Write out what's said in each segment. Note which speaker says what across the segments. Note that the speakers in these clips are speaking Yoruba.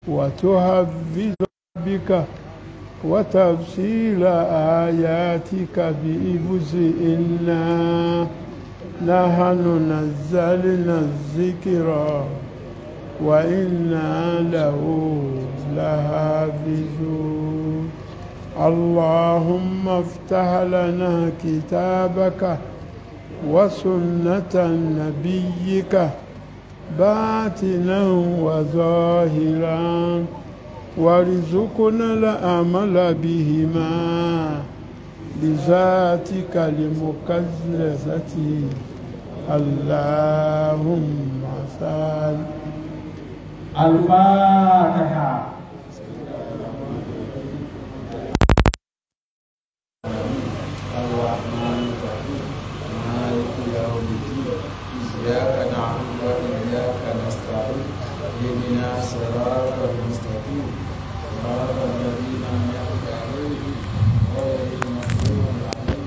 Speaker 1: وتحفظ بك وتفصيل آياتك بإبز إنا نحن نزلنا الذكر وإنا له لحافظون اللهم افتح لنا كتابك وسنة نبيك باطنا وظاهرا وارزقنا العمل بهما بذاتك المقدسة اللهم صل
Speaker 2: الفاتحة.
Speaker 3: الرحمن الرحيم مالك يوم الدين إياك نعبد وإياك نستعين اهدنا الصراط المستقيم صراط الذين أنعمت عليهم غير المغضوب عليهم.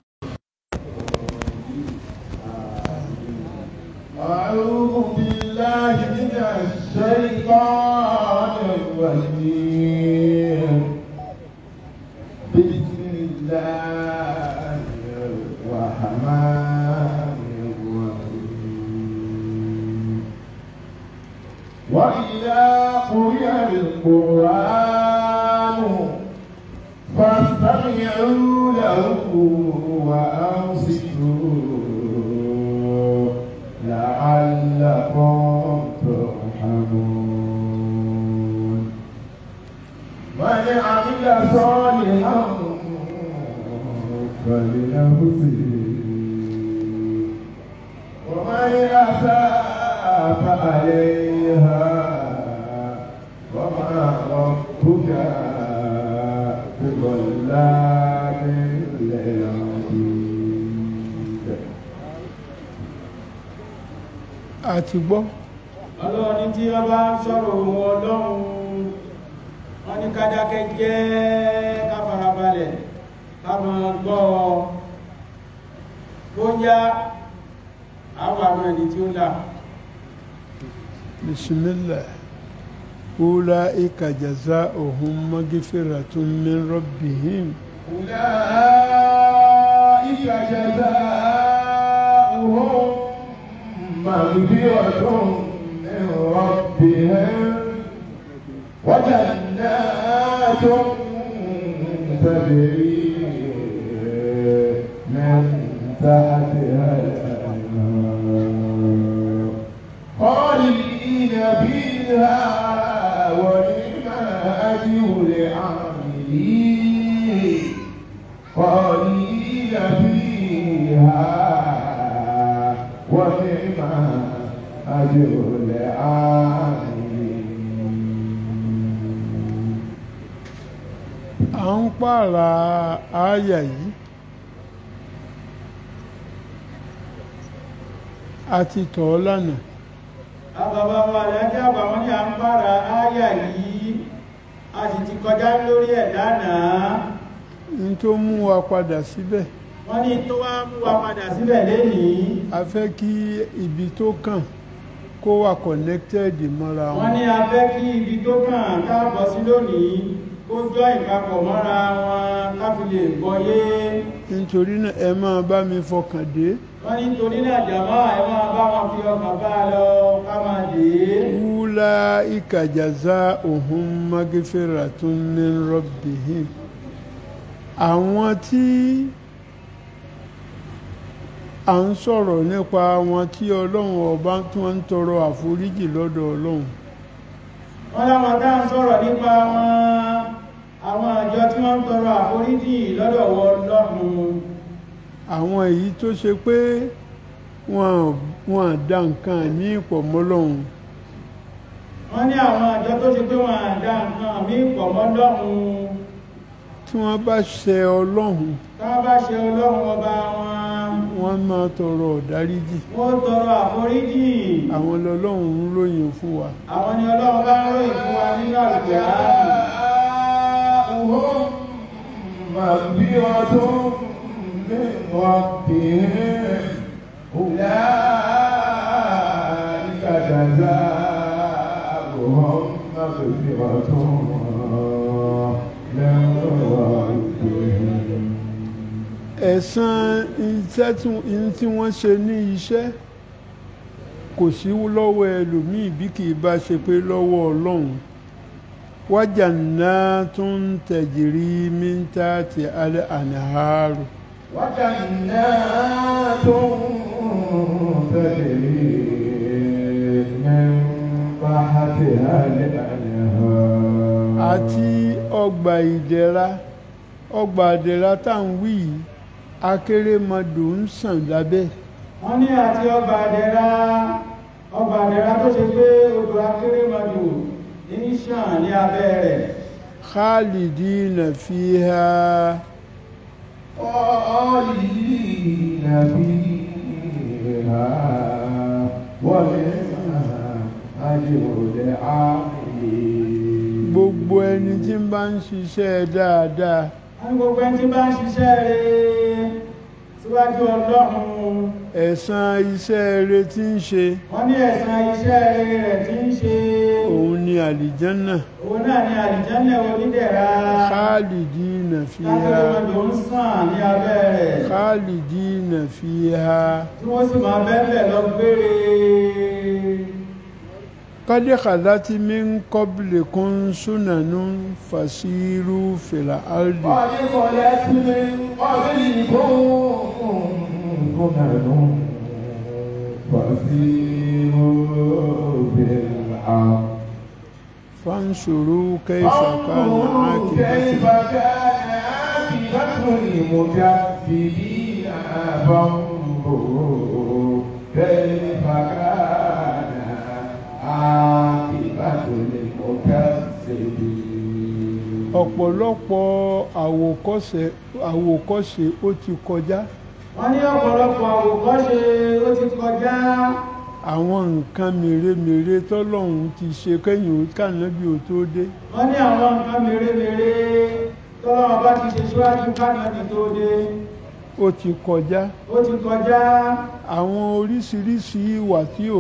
Speaker 2: أعوذ بالله من الشيطان الرجيم. بسم الله الرحمن الرحيم. وإذا قرئ القرآن فاستمعوا له وأنصتوا لعلكم ترحمون. من عمل صالحا فلنفسه ومن أساء فعليها وما ربك بظلام للعبيد.
Speaker 1: àti gbọ́
Speaker 4: ọlọ́run ní tí wọ́n bá ń sọ̀rọ̀ ohun ọlọ́run wọ́n ní ká dákẹ́ jẹ́ ká farabalẹ̀ ká máa gbọ́ ọ bóyá àwọn àwọn ẹni tí ó là.
Speaker 1: bismillah أولئك جزاؤهم مغفرة من ربهم
Speaker 2: أولئك جزاؤهم مغفرة من ربهم وجنات تجري من تحتها الأنهار خالدين فيها ونعم أجر العاملين خالدين فيها ونعم أجر العاملين.
Speaker 1: à ń pààrà àyà yìí àti tọ̀ ọ́ lánàá
Speaker 4: àbàbà wa lẹ́jọ́ àgbà wọn ní à ń bára áyà yìí a sì ti kọjá lórí ẹ̀ lánàá.
Speaker 1: n tó mú wa padà síbẹ̀
Speaker 4: wọ́n ní tó wá mú wa padà síbẹ̀ lénìí.
Speaker 1: a fẹ́ kí ibi tó kàn kó wà connected mọ́ra
Speaker 4: wọ́n
Speaker 1: wọn
Speaker 4: ní a fẹ́ kí ibi tó kàn káàbọ̀ sí lónìí kó jọ ìpapọ̀ mọ́ra wọn ká fi lè gbọ́yé.
Speaker 1: nítorí náà ẹ máa bá mi fọkàn dé
Speaker 4: wọ́n ní torí náà jàmá ẹ máa bá wọn fi ọkàn bá a lọ ká máa dé.
Speaker 1: أولئك جزاؤهم مغفرة من ربهم àwọn tí à ń sọ̀rọ̀ nípa wọn tí ọlọ́run ọba tí wọ́n ń tọrọ àforíjì lọ́dọ̀ ọlọ́run
Speaker 4: wọ́n láwọn tá ń sọ̀rọ̀ nípa wọn àwọn àjọ tí wọ́n ń tọrọ àforíjì lọ́dọ̀ wọ Ọlọ́run.
Speaker 1: àwọn èyí tó ṣe pé wọ́n dá nǹkan ní ìpọ̀ mọ́lọ́run
Speaker 4: wọ́n ní àwọn àjọ tó ṣe pé wọ́n dá nǹkan mí pọ̀ mọ́ Ọlọ́run.
Speaker 1: tí wọ́n bá ṣe ọlọ́run
Speaker 4: tí wọ́n bá ṣe Ọlọ́run ọba wọn
Speaker 1: wọ́n máa tọrọ ọ̀dáríjì
Speaker 4: wọ́n tọrọ àforíjì.
Speaker 1: àwọn lọ́lọ́run ń ròyìn fún wa
Speaker 4: àwọn ni Ọlọ́run bá ń ròyìn fún wa nínú Al-Qur'an.
Speaker 2: مغفرة من ربهم أولئك جزاؤهم مغفرة لربهم
Speaker 1: ẹ̀san iṣẹ́ tí wọ́n ṣe ní iṣẹ́ kò sí lọ́wọ́ ẹlòmíì bí kì í bá ṣe pé lọ́wọ́ Ọlọ́run wa jannatun tajri min tahtiha al-anhar
Speaker 2: وجنات تجري من تحتها الأنهار
Speaker 1: àti ọgbà ìdẹ̀ra tá à ń wí yìí akérèmọdò ń sàn lábẹ́
Speaker 4: wọ́n ní àti ọgbà àdẹ̀ra tó ṣe pé odò akérèmọdò ń ṣàn ní abẹ́ rẹ̀
Speaker 1: khalidina fiha
Speaker 2: خالدين فيها ونعم أجر العاملين
Speaker 1: gbogbo ẹni tí ń bá ń ṣiṣẹ́ dáadáa
Speaker 4: wọ́n ní gbogbo ẹni tí bá ń ṣiṣẹ́ rere síwájú Ọlọ́run
Speaker 1: ẹ̀san iṣẹ́ rere tí ń ṣe
Speaker 4: wọ́n ní ẹ̀san iṣẹ́ rere rẹ̀ tí ń ṣe
Speaker 1: òun ni àlìjánà
Speaker 4: òun náà ni àlìjánà onídẹ̀ra
Speaker 1: khalidina fiha
Speaker 4: akérèmọdò ń sàn ní abẹ́ rẹ̀
Speaker 1: khalidina fiha
Speaker 4: tí wọ́n sì máa bẹ́ẹ̀ lọ gbére.
Speaker 1: qad khalat min qablikum sunanun fasiru fil ardi
Speaker 2: قد خلت من قبلكم سنن فسيروا في الأرض
Speaker 1: فانظروا كيف كان
Speaker 2: فانظروا كيف
Speaker 1: عاقبة
Speaker 2: كان عاقبة المكذبين فانظروا كيف كان عاقبة المكذبين
Speaker 1: ọ̀pọ̀lọpọ̀ àwòkọ́ṣe ó ti kọjá
Speaker 4: wọ́n ní ọ̀pọ̀lọpọ̀ àwòkọ́ṣe ó ti kọjá
Speaker 1: àwọn nǹkan mèremère tọ́lọ́run ti ṣe kẹ́yìn kànábì ò tó dé
Speaker 4: wọ́n ní àwọn nǹkan mèremère tọ́lọ́wọ́ bá ti ṣe síwájú kánàbì tó dé
Speaker 1: ó ti kọjá
Speaker 4: ó ti kọjá
Speaker 1: àwọn oríṣiríṣi ìwà tí ó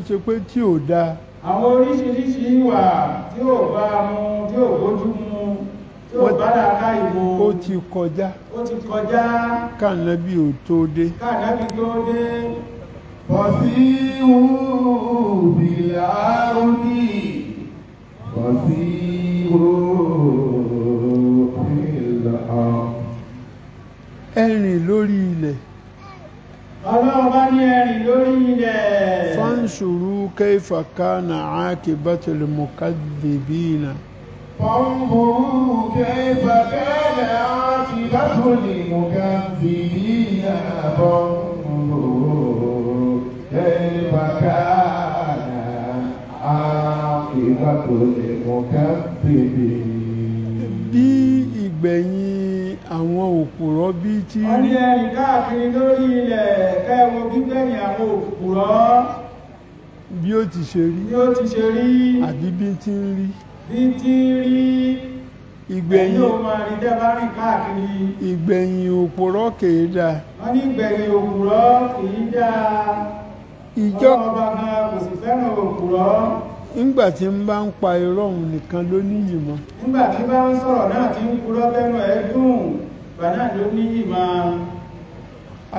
Speaker 1: ṣe pé tí ò dáa
Speaker 4: àwọn oríṣiríṣi ìwà tí ò bá mu tí ò bójú mu tí ò bá làákà ìmú
Speaker 1: ó ti kọjá
Speaker 4: ó ti kọjá
Speaker 1: kànábì ò tó dé
Speaker 4: kánàbì tó dé.
Speaker 2: فسيروا بالأرض فسيروا في الأرض
Speaker 1: ẹ̀rìn lórí ilẹ̀
Speaker 4: Ọlọ́run bá ní ẹ̀rìn lórí ilẹ̀.
Speaker 1: fansuru kayfa kana aqibatul mukaththibina
Speaker 2: فانظروا كيف كان عاقبة المكذبين فانظروا كيف كان عاقبة المكذبين
Speaker 1: bí ìgbẹ̀yìn àwọn òpùrọ́ bí tí
Speaker 4: Wọ́n ní ẹ̀rìn káàkiri lórí ilẹ̀ kẹ́wọ́ gbígbẹ̀yìn àwọn òpùrọ́
Speaker 1: bí ó ti ṣe rí
Speaker 4: bí ó ti ṣe rí
Speaker 1: àbí bí tí ń rí
Speaker 4: bí tí rí
Speaker 1: ìgbẹ̀yìn
Speaker 4: yóò máa rí dẹ́bá rìn káàkiri.
Speaker 1: ìgbẹ̀yìn òpùrọ́ kèédà
Speaker 4: Wọ́n ní ìgbẹ̀yìn òpùrọ́ kìí dáa.
Speaker 1: ìjọ
Speaker 4: Ọlọ́run bá gan kò sì fẹ́ràn òpùrọ́.
Speaker 1: nígbà tí ń bá ń pa irọ́ òun nìkan ló níyì mọ́
Speaker 4: Nígbà tí bá ń sọ̀rọ̀ náà tí ń purọ́ tẹ́nu ẹ̀ dùn gbà náà ló níyì máa.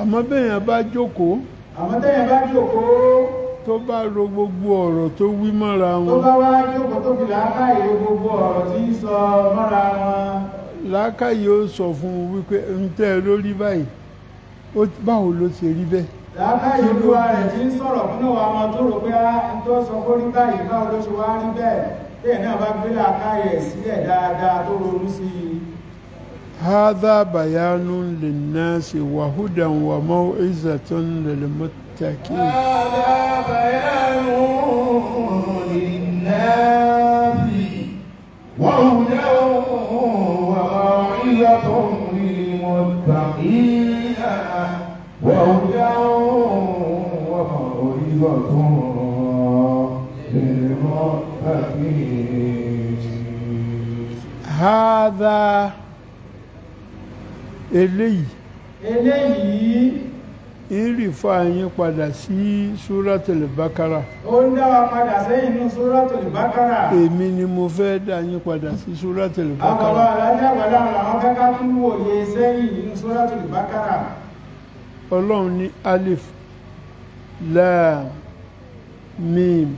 Speaker 1: àmọ́ bẹ́yàn bá jókòó
Speaker 4: Àmọ́ tẹ́yìn bá jókòó
Speaker 1: tó bá ro gbogbo ọ̀rọ̀ tó wí mọ́ra
Speaker 4: tó
Speaker 1: wọn
Speaker 4: bá wá jókòó tó fi làákàyè gbogbo ọ̀rọ̀ tí ń sọ mọ́ra wọn.
Speaker 1: làákàyè ó sọ fún un wípé ń tẹ́ ẹ lórí báyìí báwo ló ṣe rí bẹ́ẹ̀
Speaker 4: Làákàyè olúwa rẹ̀ tí ń sọ̀rọ̀ fún àwọn ọmọ tó rò pé ń tó sọ kó rí báyìí báwo ló ṣe wá rí bẹ́ẹ̀ tẹ́yìn náà bá gbé làákàyè sílẹ̀ dáadáa tó ronú sí i.
Speaker 1: هذا بيان للناس وهدى وموعظة للمتقين
Speaker 2: هذا بيان للناس وهدى وموعظة للمتقين وهدى وموعظة للمتقين
Speaker 1: هذا eléyìí
Speaker 4: Eléyìí
Speaker 1: ìrìfà yín padà sí Suratul Baqara.
Speaker 4: ó ń dá wa padà sẹ́yìn ní Suratul Baqara.
Speaker 1: èmi ni mo fẹ́ dá yín padà sí Suratul
Speaker 4: àwọn bàbá
Speaker 1: Baqara.
Speaker 4: alájà gbọ́dọ̀ àwọn fẹ́ ká tún wòye sẹ́yìn ní Suratul Baqara.
Speaker 1: ọlọ́run ní alif lam mim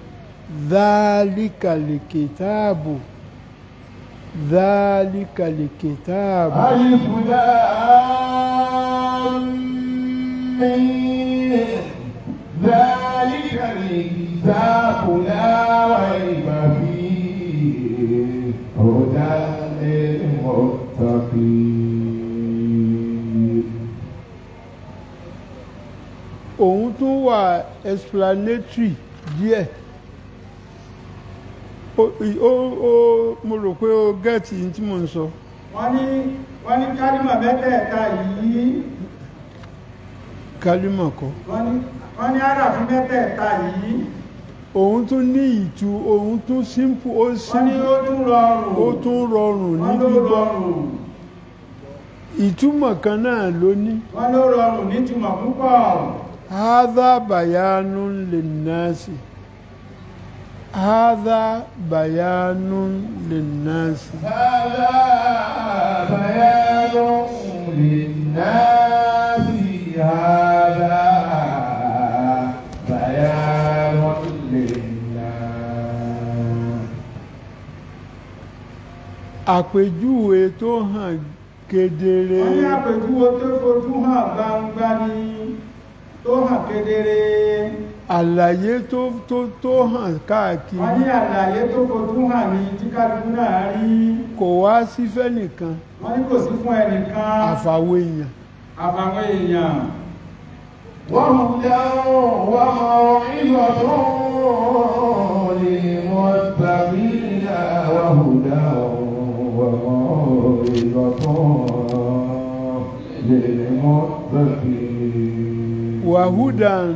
Speaker 1: dhalikal kitabu dhalikal kitabu.
Speaker 2: ألف لام ميم ذلك الكتاب لا ريب فيه هدى للمتقين.
Speaker 1: òun tún wà explanatory díẹ̀ mo rò pé o gẹ́ẹ̀tì tí mo ń sọ.
Speaker 4: wọ́n ní kálímà mẹ́tẹ̀ẹ̀ta yìí.
Speaker 1: kálímà kọ́.
Speaker 4: wọ́n ní àràfin mẹ́tẹ̀ẹ̀ta yìí.
Speaker 1: òun tún ní òun tún simple ó
Speaker 4: wọ́n ní ó tún rọrùn.
Speaker 1: ó tún rọrùn ní
Speaker 4: wọ́n ló
Speaker 1: gbígbọ́.
Speaker 4: rọrùn.
Speaker 1: ìtumọ̀ kan náà ló ní.
Speaker 4: wọ́n ló rọrùn nítumọ̀ púpọ̀.
Speaker 1: hadha bayanun linnasi hadha bayanun linnasi.
Speaker 2: هذا بيان للناس هذا بيان للناس.
Speaker 1: àpèjúwe tó hàn kedere.
Speaker 4: wọ́n ní àpèjúwe tó fojú hàn gbangba ni tó hàn kedere.
Speaker 1: àlàyé tó hàn káàkiri.
Speaker 4: wọ́n ní àlàyé tó fojú hàn ní tí kálukú náà rí.
Speaker 1: kò wá sí fẹ́nìkan.
Speaker 4: wọ́n ní kò sí fún ẹnìkan.
Speaker 1: àfàwọn èèyàn.
Speaker 4: àfàwọn èèyàn.
Speaker 2: وهدى وموعظة للمتقين وهدى وموعظة للمتقين.
Speaker 1: wàhúdàn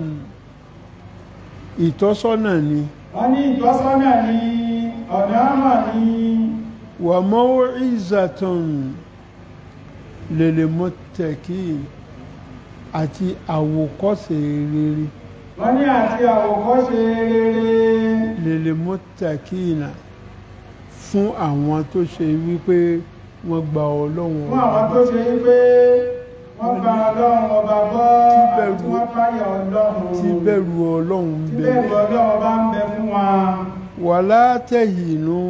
Speaker 1: ìtọ́sọ́nà ni.
Speaker 4: wọ́n ní ìtọ́sọ́nà ni ọ̀nà àmà ni.
Speaker 1: wa maw'izatun lil muttaqin àti àwòkọ́ṣe rere.
Speaker 4: wọ́n ní àti àwòkọ́ṣe rere.
Speaker 1: lil muttaqina fún àwọn tó ṣe wípé wọ́n gba Ọlọ́run
Speaker 4: fún àwọn tó ṣe wípé wọ́n gba Ọlọ́run ọba gbọ́ tí wọ́n páyà Ọlọ́run.
Speaker 1: tí bẹ̀rù Ọlọ́run ń
Speaker 4: tí
Speaker 1: bẹ.
Speaker 4: bẹ̀rù Ọlọ́run bá ń bẹ fún wa.
Speaker 1: wala tahinu.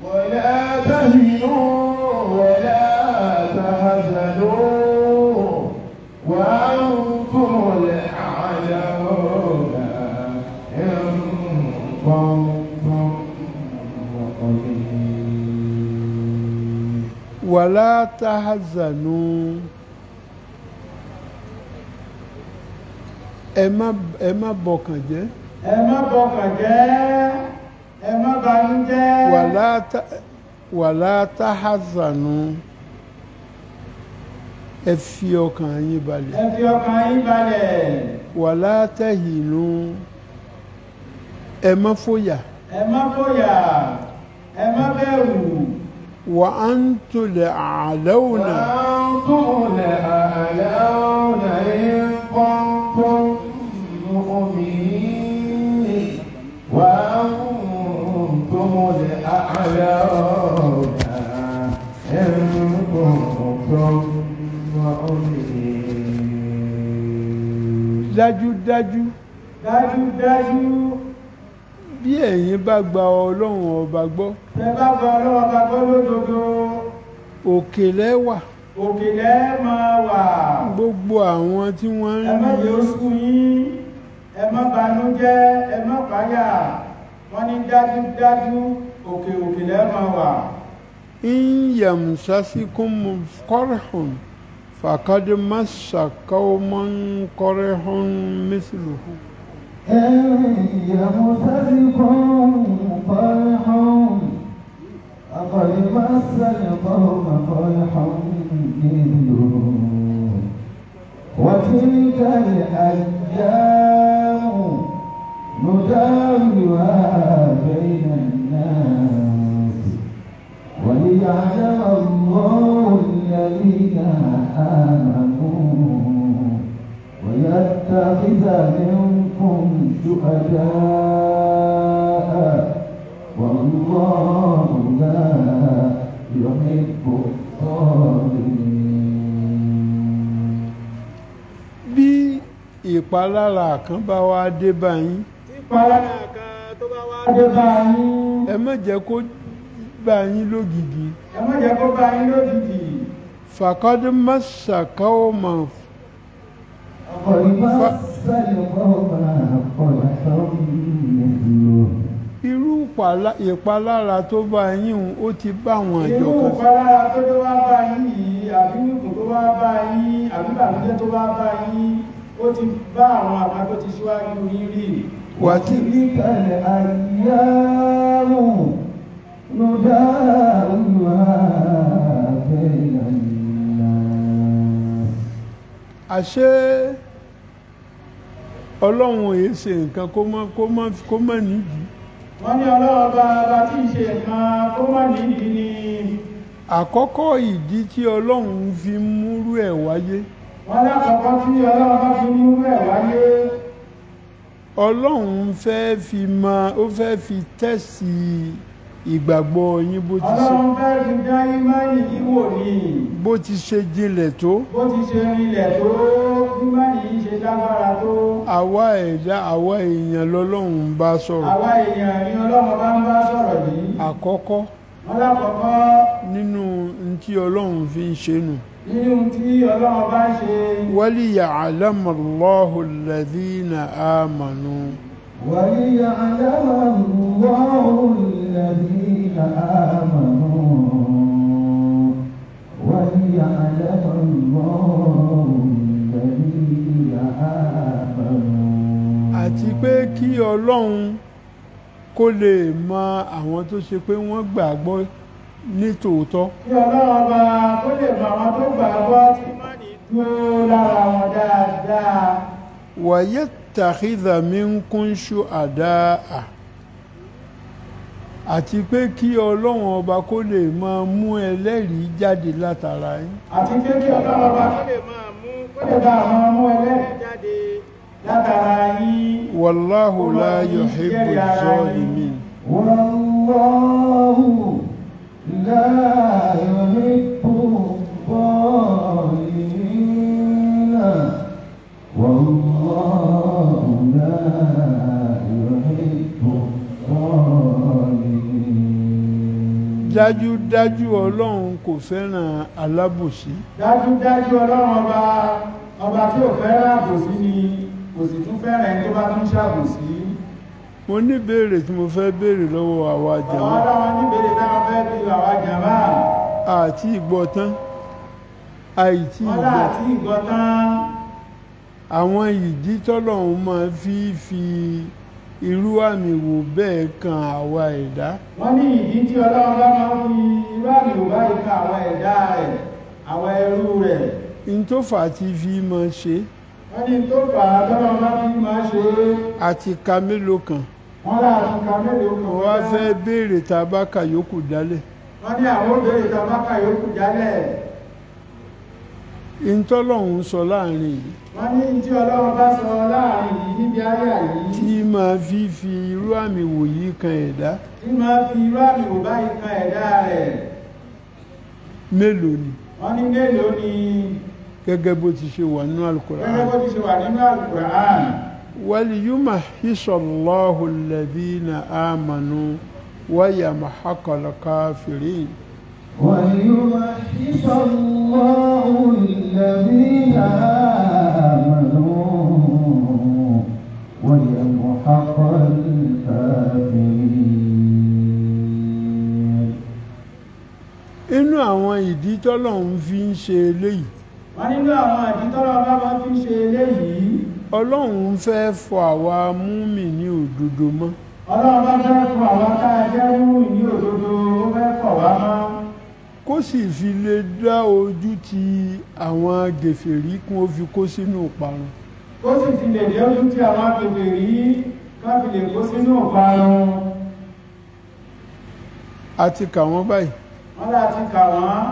Speaker 2: ولا تهنوا ولا تحزنوا وأنتم الأعلون إن كنتم مؤمنين.
Speaker 1: wala tahzanu. ẹ má bọkàn jẹ́.
Speaker 4: ẹ má bọkàn jẹ́. ẹ má banújẹ́.
Speaker 1: wàlá tahazanu. ẹ fi ọkàn yín balẹ̀.
Speaker 4: ẹ fi ọkàn yín balẹ̀.
Speaker 1: wàlá tahinu. ẹ má fòyà.
Speaker 4: ẹ má fòyà. ẹ má bẹ̀rù.
Speaker 1: wa antul a'launa.
Speaker 2: وأنتم الأعلون إن كنتم مؤمنين وأنتم الأعلون إن كنتم مؤمنين.
Speaker 1: dájúdájú.
Speaker 4: dájúdájú.
Speaker 1: bí ẹ̀yin bá gba Ọlọ́run ọba gbọ́.
Speaker 4: tẹ bá gba Ọlọ́run ọba gbọ́ lódodo.
Speaker 1: òkè lẹ́wà.
Speaker 4: òkè lẹ́ máa wà.
Speaker 1: gbogbo àwọn tí wọ́n ń
Speaker 4: ẹ má jẹ́ oṣù yín. ẹ má banújẹ́. ẹ má páyà. wọ́n ní dájúdájú òkè lẹ́ máa wà.
Speaker 1: in yamsasikum qarhun faqad massa qawman qarhun mithluhu.
Speaker 2: إن يمسسكم قرح فقد مس القوم قرح مثله وتلك الأيام نداولها بين الناس وليعلم الله الذين آمنوا منكم شهداء والله لا يحب الظالمين.
Speaker 1: bí ìpalára kan bá wá dé bá yín
Speaker 4: ìpalára kan tó bá wá dé bá yín
Speaker 1: ẹ má jẹ́ kó bá yín lógìgì
Speaker 4: ẹ má jẹ́ kó bá yín lójijì.
Speaker 1: faqad massa qawman
Speaker 2: قد مس القوم قرح مثله.
Speaker 1: irú ìpalára tó bá yín un, ó ti bá àwọn àjọ
Speaker 4: irú
Speaker 1: kan
Speaker 4: ìpalára tó dé wá bá yín yìí àbí ìkùn tó wá bá yín àbí bàbújẹ́ tó wá bá yín ó ti bá àwọn àgbà tó ti ṣíwájú yín rí.
Speaker 2: وتلك الأيام نداولها بين الناس.
Speaker 1: àṣé ọlọ́run èé ṣe nǹkan kó má nídìí
Speaker 4: wọ́n ní ọlọ́run bá tí ì ṣe nǹkan kó má nídìí ni.
Speaker 1: àkọ́kọ́ ìdí tí ọlọ́run fi múrú ẹ̀ wáyé
Speaker 4: wọ́n lákọ̀ọ́kọ́ tí ọlọ́run bá fi mú ẹ̀ wáyé.
Speaker 1: ọlọ́run ó fẹ́ fi tẹ́sì ìgbàgbọ́ yín
Speaker 4: ọlọ́run fẹ́ fi dá ìmánì yìí wò ní.
Speaker 1: bó ti ṣe jinlẹ̀ tó
Speaker 4: bó ti ṣe rinlẹ̀ tó ìmánì yìí ṣe lágbára tó.
Speaker 1: àwa èèyàn lọ́lọ́run bá sọ̀rọ̀
Speaker 4: àwa èèyàn ni ọlọ́run bá ń bá sọ̀rọ̀ yìí.
Speaker 1: àkọ́kọ́
Speaker 4: wọ́n lákọ̀ọ́kọ́
Speaker 1: nínú tí ọlọ́run fi ń ṣe nù
Speaker 4: nínú tí ọlọ́run bá ṣe.
Speaker 1: waliya'lama Allahu alladhina amanu
Speaker 2: وليعلم الله الذين آمنوا وليعلم الله الذين آمنوا.
Speaker 1: àti pé kí ọlọ́run kó lè mọ àwọn tó ṣe pé wọ́n gbàgbọ́ ní tòótọ́
Speaker 4: kí ọlọ́run bá kó lè mọ àwọn tó gbàgbọ́ tí ìmánì dúró lára wọn dáadáa.
Speaker 1: wa yattakhidha minkum shuhada'a àti pé kí ọlọ́run ọba kó lè máa mú ẹlẹ́rìí jáde látara yín
Speaker 4: àti pé kí ọlọ́run bá kó lè bá àwọn mú ẹlẹ́rìí jáde látara yín.
Speaker 1: wallahu la yuhibbu az-zalimin
Speaker 2: والله لا يحب الظالمين والله لا يحب الظالمين.
Speaker 1: dájúdájú ọlọ́run kò fẹ́ràn alábòsí
Speaker 4: dájúdájú ọlọ́run ọba tí ò fẹ́ràn àbòsí ni kò sì tún fẹ́ràn ẹni tó bá tún ṣàbòsí.
Speaker 1: mo ní béèrè tí mo fẹ́ béèrè lọ́wọ́ àwa jàmá
Speaker 4: àwọn ọlọ́run níbèrè táwọn fẹ́ bí àwa jàmá.
Speaker 1: àti ìgbọ́ tán àìtí
Speaker 4: wọ́n
Speaker 1: ìgbọ́
Speaker 4: láti ìgbọ́ tán.
Speaker 1: àwọn ìdí tọ́lọ́run máa fi irú àmì wò bẹ́ẹ̀ kan àwa ẹ̀dá
Speaker 4: wọ́n ní ìdí tí ọlọ́run bá máa ń fi irú àmì ò báyìí kan àwọn ẹ̀dá rẹ̀ àwọn ẹrú rẹ̀.
Speaker 1: in tó fà á ti fi máa ṣe
Speaker 4: wọ́n ní tó fà á tọ́lọ́run bá fi máa ṣe é.
Speaker 1: àti ka mélòó kan
Speaker 4: wọ́n láti ka mélòó kan.
Speaker 1: wọ́n wá fẹ́ béèrè tá a bá kà yókù dálẹ̀
Speaker 4: wọ́n ní àwọn obìnrin tabaka yòókù jálẹ̀.
Speaker 1: in tọ́lọ́run sọ láàrin yìí
Speaker 4: wọ́n ní tí ọlọ́run bá sọ láàrin yìí níbi ayà yìí.
Speaker 1: tí máa fi irú àmì wò yìí kan ẹ̀dá
Speaker 4: tí máa fi irú àmì wò báyìí kan ẹ̀dá rẹ̀.
Speaker 1: mélòó ni
Speaker 4: wọ́n ní mélòó ni
Speaker 1: gẹ́gẹ́ bó ti ṣe wà nínú Al-Qur'an
Speaker 4: gẹ́gẹ́ bó ti ṣe wà nínú Al-Qur'an.
Speaker 1: waliyumahhisa Allahu alladhina amanu wa yamhaqa al-kafirin
Speaker 2: وليمحص الله الذين آمنوا ويمحق الكافرين.
Speaker 1: inú àwọn ìdí tọ́lọ́run fi ń ṣe eléyìí
Speaker 4: wọ́n nínú àwọn àdítọ́rọ̀ bá máa fi ṣe eléyìí.
Speaker 1: ọlọ́run fẹ́ fọ àwa mùmínì òdodo mọ́
Speaker 4: ọlọ́run bá fẹ́ fún àwọn tá a jẹ́ mú ní òdodo ó fẹ́ fọ̀ wá mọ́.
Speaker 1: kó sì fi lè dá ojú ti àwọn gèfèrí kún ó fi kó sínú ìparun
Speaker 4: ó sì fi lè dé ojú tí àwọn agbègbè rí ká fi lè kó sínú ìparun.
Speaker 1: a ti kà wọ́n báyìí
Speaker 4: wọ́n láti kà wọ́n.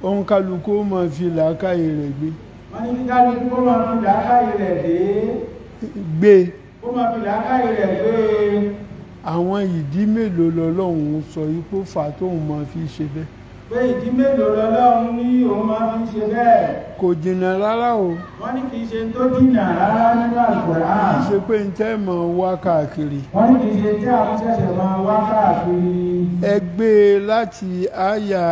Speaker 1: òun kálukú máa fi làákàyè rẹ̀ gbé
Speaker 4: wọ́n ní kíkálukú kó máa fi làákàyè rẹ̀ dé.
Speaker 1: gbé
Speaker 4: kó máa fi làákàyè rẹ̀ gbé
Speaker 1: àwọn ìdí mélòó lọ́lọ́run sọ yìí kó fà tóun máa fi ṣe bẹ́ẹ̀.
Speaker 4: pé ìdí mélòó lọ́lọ́run ní òun máa fi ṣe bẹ́ẹ̀.
Speaker 1: kò jìnnà rárá o.
Speaker 4: wọ́n ní kì í ṣe tó jìnnà rárá nínú Al-Qur'an.
Speaker 1: kì í ṣe pé ń tẹ́ mọ̀ wá káàkiri.
Speaker 4: wọ́n ní kì í ṣe tí àwọn ṣẹ̀ṣẹ̀ máa wá káàkiri.
Speaker 1: ẹ gbé e láti àyà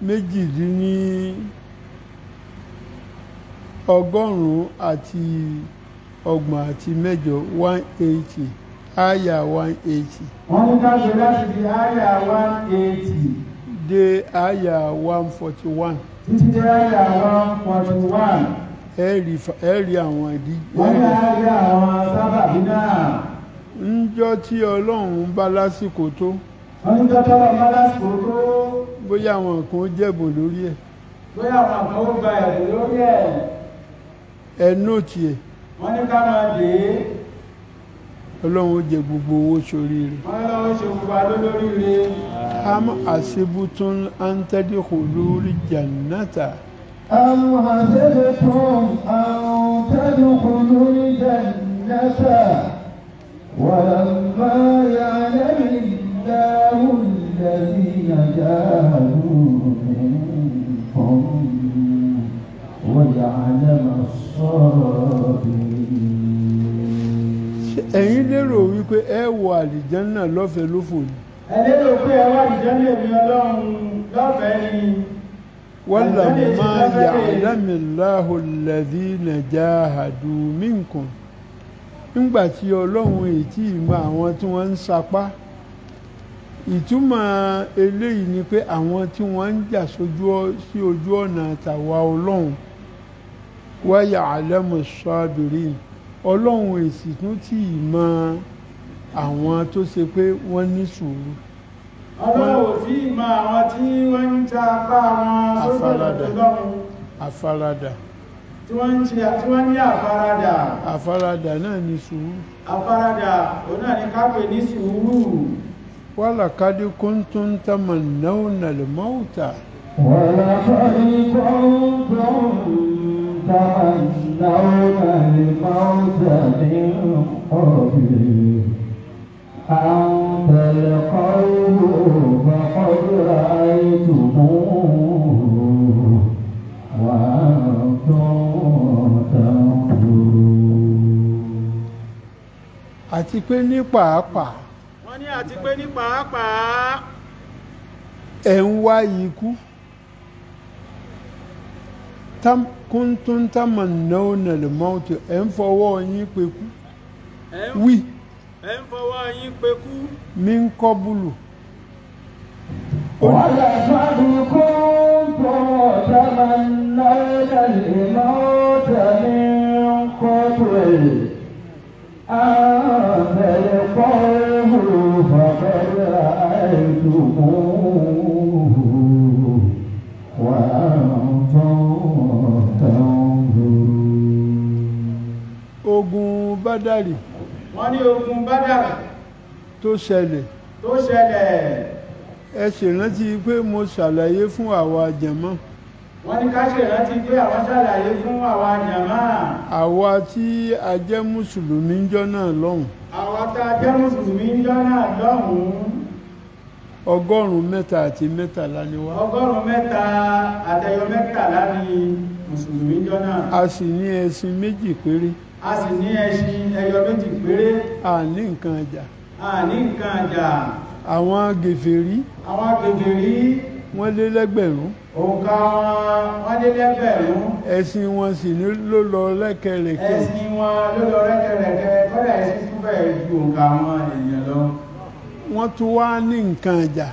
Speaker 1: méjìdínlọ́gọ́rùn-ún àti ọgbọ̀n àti mẹ́jọ 180 àyà 180.
Speaker 4: wọ́n ní ká ṣe láti di àyà 180
Speaker 1: dé àyà 141.
Speaker 4: títí dé àyà 141.
Speaker 1: ẹ rí àwọn ìdí.
Speaker 4: wọ́n ní àyà àwọn sábàbí náà.
Speaker 1: ńjọ́ tí ọlọ́run bá lásìkò tó.
Speaker 4: wọ́n ní tọ́tọ́lọ́ bá lásìkò tó.
Speaker 1: bóyá àwọn kan ó jẹ̀bùn lórí ẹ̀.
Speaker 4: bóyá àwọn kan ó gba ẹ̀bùn lórí ẹ̀.
Speaker 1: ẹ nóòtì ẹ̀.
Speaker 4: wọ́n ní ká máa dé.
Speaker 1: ọlọ́run ó jẹ gbogbo owó sórí rẹ̀.
Speaker 4: wọ́n lọ́wọ́ ṣe gbogbo adó lórí rẹ̀.
Speaker 1: am asibutun an tadkhulul jannata.
Speaker 2: am hasibtum an tadkhulul jannata walamma ya'lamillahu alladhina jahadu minkum wa ya'lamu as-sabirin.
Speaker 1: ẹ̀yin lérò wípé ẹ wọ àlìjánná lọ́fẹ̀ẹ́ lófò ni.
Speaker 4: ẹ lérò pé ẹ wá àlìjánná èmi ọlọ́run lọ́fẹ̀ẹ́ ni.
Speaker 1: walamma ya'lamillahu alladhina jahadu minkum. nígbà tí ọlọ́run ètí ìmọ̀ àwọn tí wọ́n ń sapá. ìtumọ̀ eléyìí ni pé àwọn tí wọ́n ń jà sí ojú ọ̀nà tàwa ọlọ́run wa ya'lamu as-sabirin. ọlọ́run èsì tún tí ì mọ àwọn tó ṣe pé wọ́n ní sùúrù.
Speaker 4: ọlọ́run ò tí ì mọ àwọn tí wọ́n ń ta apá wọn sójú ọ̀nà ọlọ́run.
Speaker 1: àfaradà.
Speaker 4: tí wọ́n ní àfaradà.
Speaker 1: àfaradà náà ní sùúrù.
Speaker 4: àfaradà òun náà ní ká pè ní sùúrù.
Speaker 1: walaqad kuntum tamannawna al-mawta.
Speaker 2: walaqad kuntum تمنون الموت من قبل أن تلقوه فقد رأيتموه وأنتم تنظرون.
Speaker 1: àti pé ní pàápàá.
Speaker 4: wọ́n ní àti pé ní pàápàá.
Speaker 1: ẹ̀ ń wá ikú. kuntum tamannawna al-maut ẹ̀ ń fọwọ́ yín pe kú. wí.
Speaker 4: ẹ̀ ń fọwọ́ yín pe kú.
Speaker 1: min qablu.
Speaker 2: ولقد كنتم تمنون الموت من قبل أن تلقوه فقد رأيتموه وأنتم
Speaker 1: ogun bádàrí.
Speaker 4: wọ́n ní ogun bádàrí.
Speaker 1: tó ṣẹlẹ̀. ẹ ṣèrántí pé mo ṣàlàyé fún àwa jàmá.
Speaker 4: wọ́n ní ká ṣèrántí pé àwọn ṣàlàyé fún àwa jàmá.
Speaker 1: àwa tí a jẹ́ mùsùlùmí ńjọ́ náà lọ́hùn.
Speaker 4: àwa tá a jẹ́ mùsùlùmí ńjọ́ náà lọ́hùn.
Speaker 1: 103 àti 13 ni wá.
Speaker 4: 103 àtẹyọ 13 ni mùsùlùmí ńjọ́ náà.
Speaker 1: a sì ní ẹṣin méjì péré.
Speaker 4: a sì ní ẹṣin ẹyọ méjì péré.
Speaker 1: a ní nǹkan àjà. àwọn gèfèrí. wọ́n lé lẹ́gbẹ̀rún.
Speaker 4: òǹkà wọ́n lé lẹ́gbẹ̀rún.
Speaker 1: ẹṣin wọn sì ní ló lọ rẹ́kẹrẹ́kẹ́.
Speaker 4: kọ́dà ẹṣin tún bẹ̀rẹ̀ ju òǹkà wọn èèyàn lọ.
Speaker 1: wọ́n tún wá ní nǹkan àjà.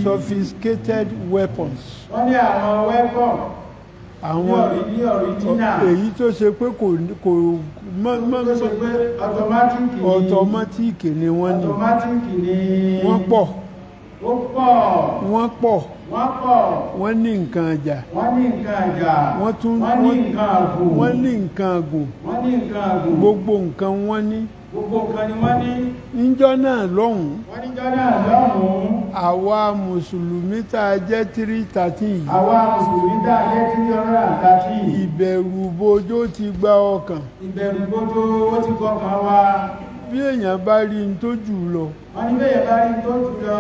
Speaker 1: sophisticated weapons.
Speaker 4: wọ́n ní àwọn weapon.
Speaker 1: àwọn èyí tó ṣe pé kò ọ̀tọ̀mátìkì ni wọ́n ní. wọ́n pọ̀. wọ́n ní nǹkan àjà. wọ́n tún wọ́n ní nǹkan àgùn. gbogbo nǹkan wọ́n ní. níjọ́ náà lọ́hùn-ún. àwa mùsùlùmí tá a jẹ́ 313 yìí
Speaker 4: àwa mùsùlùmí tá a jẹ́ 313
Speaker 1: ìbẹ̀rù bojó ti gba ọkàn
Speaker 4: ìbẹ̀rù gbogbo ó ti kọkàn wa
Speaker 1: bí èèyàn bá rí n tó jù lọ
Speaker 4: wọ́n ní bẹ́ẹ̀ bá rí tó jù lọ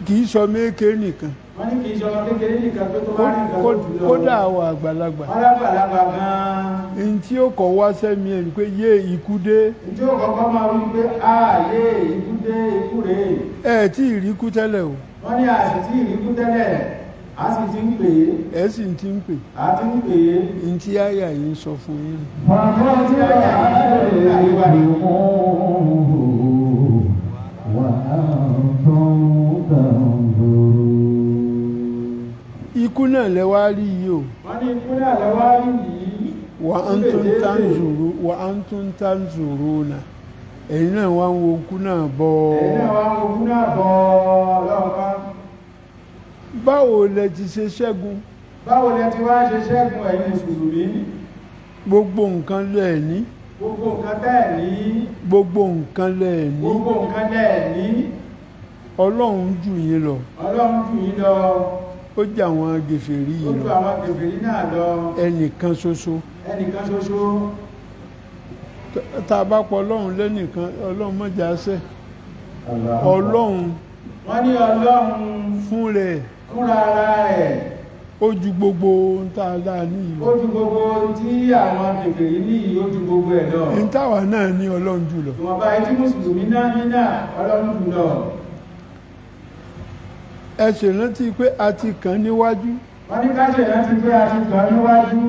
Speaker 1: kì í sọ méèké nìkan
Speaker 4: wọ́n ní kì í ṣọmọ kékeré nìkan pé tó bá rí nǹkan tó jù lọ
Speaker 1: kódà àwọn àgbàlagbà
Speaker 4: alágbàlagbà gan-an
Speaker 1: n tí ó kọ̀ wá sẹ́mi ẹ̀ ni pé yé ikú dé
Speaker 4: tí ó kọ́kọ́ máa wí pé ààyè ikú dé ikú rèé
Speaker 1: ẹ̀ tí ì rí kú tẹ́lẹ̀ o
Speaker 4: wọ́n ní àṣì tí ìrìkú tẹ́lẹ̀ a sì ti ń pè é
Speaker 1: ẹ̀ sì ti ń pè
Speaker 4: a ti ń pè é
Speaker 1: n tí àyà yìí ń sọ fún yín ikú náà lẹ wá rí yìí o
Speaker 4: wọ́n ní ikú náà lọ́wọ́ rí yìí
Speaker 1: wa antum tanzuruna ẹ̀yin náà wá ń wo ikú náà bọ̀
Speaker 4: ẹ̀yin náà wá ń wo ikú náà bọ̀ lọ́ọ̀ká
Speaker 1: báwo lẹ ti ṣe ṣẹ́gun
Speaker 4: báwo lẹ ti wá ṣe ṣẹ́gun ẹ̀yin mùsùlùmí
Speaker 1: gbogbo nǹkan lẹ̀ ní
Speaker 4: gbogbo nǹkan bẹ́ẹ̀ ní
Speaker 1: gbogbo nǹkan lẹ̀ ní
Speaker 4: gbogbo nǹkan bẹ́ẹ̀ ní
Speaker 1: ọlọ́run jù yín lọ
Speaker 4: ọlọ́run jù yín lọ
Speaker 1: ó jẹ́ àwọn gèfèrí
Speaker 4: ó
Speaker 1: yìí
Speaker 4: ju
Speaker 1: lọ
Speaker 4: àwọn kèfèrí náà lọ
Speaker 1: ẹnìkan ṣoṣo
Speaker 4: ẹnìkan ṣoṣo
Speaker 1: tá a bá pọ̀ ọlọ́run lẹ́nìkan ọlọ́run mọ̀jà ṣẹ̀ ọlọ́run
Speaker 4: wọ́n ní ọlọ́run
Speaker 1: fún rẹ̀
Speaker 4: fúnra ara rẹ̀
Speaker 1: ó ju gbogbo ohun tá a dá ní ìlú
Speaker 4: ó ju gbogbo tí àwọn kèfèrí ní ó ju gbogbo ẹ̀ lọ
Speaker 1: ní táwa náà ní ọlọ́run jù lọ
Speaker 4: ìwọ̀nba etí mùsùlùmí náà ní náà ọlọ́run jù lọ
Speaker 1: ẹ ṣèrántí pé a ti kàn níwájú
Speaker 4: wọ́n ní káṣẹ̀ rántí pé a ti kàn níwájú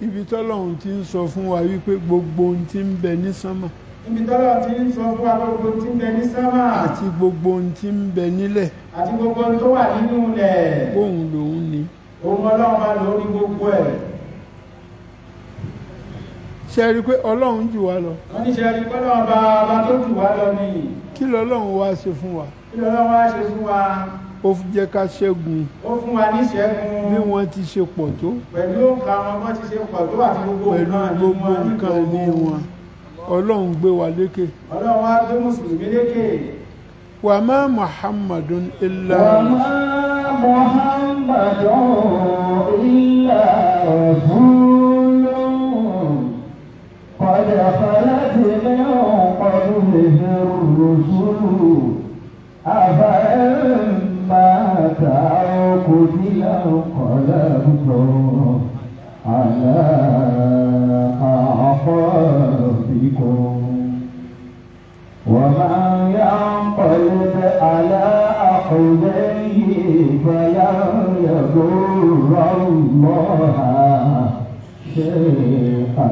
Speaker 1: ibi tọ́lọ́run ti ń sọ fún wa wípé gbogbo ohun tí ń bẹ ní sánmà
Speaker 4: ibi tọ́lọ̀ ti ń sọ fún wa gbogbo tí ń bẹ ní sánmà
Speaker 1: àti gbogbo ohun tí ń bẹ nílẹ̀
Speaker 4: àti gbogbo tó wà nínú ilẹ̀
Speaker 1: bóun lòun ní
Speaker 4: òun ọlọ́run bá lórí gbogbo ẹ̀
Speaker 1: ṣe rí i pé ọlọ́run jù wá lọ
Speaker 4: wọ́n ní ṣe rí pọ́lọ́ ọba tó jù wá lọ ní
Speaker 1: kí lọ́lọ́run wá ṣe fún wa
Speaker 4: kí lọ́lọ́run wá ṣe fún wa
Speaker 1: ó fi jẹ́ ká ṣẹ́gun
Speaker 4: ó fún wa ní ìṣẹ́gun
Speaker 1: bí wọ́n ti ṣe pọ̀ tó
Speaker 4: pẹ̀lú òǹkà wọn bọ́n ti ṣe pọ̀ tó àti gbogbo
Speaker 1: pẹ̀lú gbogbo nǹkan ní wọn ọlọ́run gbé wa lékè
Speaker 4: ọlọ́run wá gbé mùsùlùmí lékè
Speaker 1: wa ma muhammadun illa
Speaker 2: قد خلت من قبله الرسل أفإن مات أو قتل انقلبتم على أعقابكم ومن ينقلب على عقبيه فلن يضر الله شيئا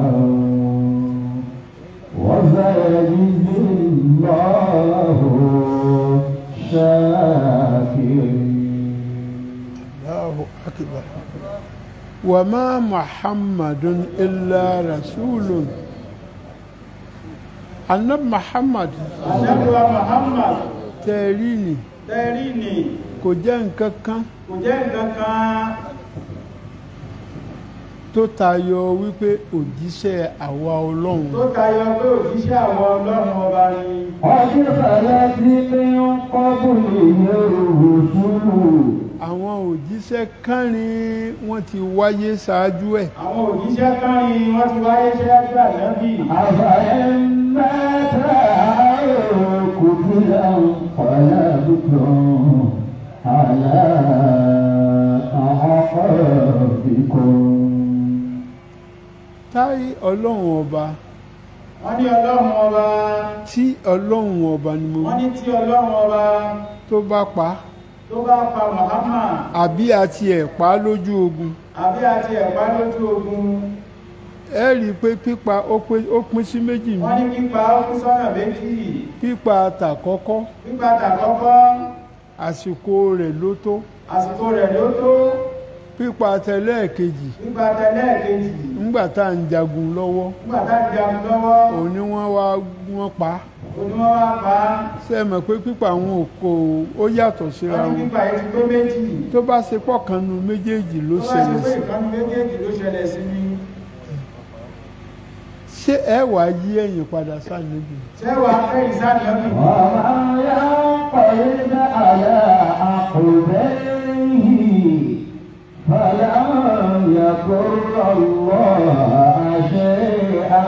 Speaker 2: وسيجزي الله الشاكرين.
Speaker 1: الله أكبر. وما محمد إلا رسول. النبي محمد tẹ̀rí ni kò jẹ́ nǹkan kan tó tayọ wípé òjíṣẹ́ àwa ọlọ́run
Speaker 4: ọba ni
Speaker 2: ọdún fàlẹ́ tí ní kọ́bùlì ní òṣùlù
Speaker 1: àwọn òjíṣẹ́ kánrin wọ́n ti wáyé ṣáájú ẹ̀
Speaker 4: àwọn òjíṣẹ́ kánrin wọ́n ti wáyé ṣáájú ànábì
Speaker 2: àfàyẹ́ mẹ́ta kò bí lẹ́hùn ọ̀lá dùkọ̀ àlá àkọ́kọ́ ìkọ́.
Speaker 1: táyé ọlọ́run ọba
Speaker 4: wọ́n ní ọlọ́run ọba
Speaker 1: tí ọlọ́run ọba ni mo
Speaker 4: wọ́n ní tí ọlọ́run ọba
Speaker 1: tó bá pa
Speaker 4: Muhammad
Speaker 1: àbí àti ẹ̀pá lójú ogun ẹ rí i pé pípa ó pín sí méjì mi
Speaker 4: wọ́n ní pípa ó pín sọ́nà méjì
Speaker 1: pípa tàkọ́kọ́ àsìkò rẹ̀ ló tó pípa tẹlẹ́ẹ̀kejì nígbà tá à ń jagun lọ́wọ́ òun ni wọ́n pa ṣé ẹ mọ̀ pé pípa àwọn òkò ó yàtọ̀ síra wọn tó bá ṣe pọ̀ kan nu méjèèjì ló ṣẹlẹ̀ sí ṣé ẹ wà yí ẹ̀yìn padà sànẹ́bì
Speaker 4: ṣé wà kẹ́yìn sànẹ́bì
Speaker 2: وما ينقلب على عقبيه فلن يضر الله شيئا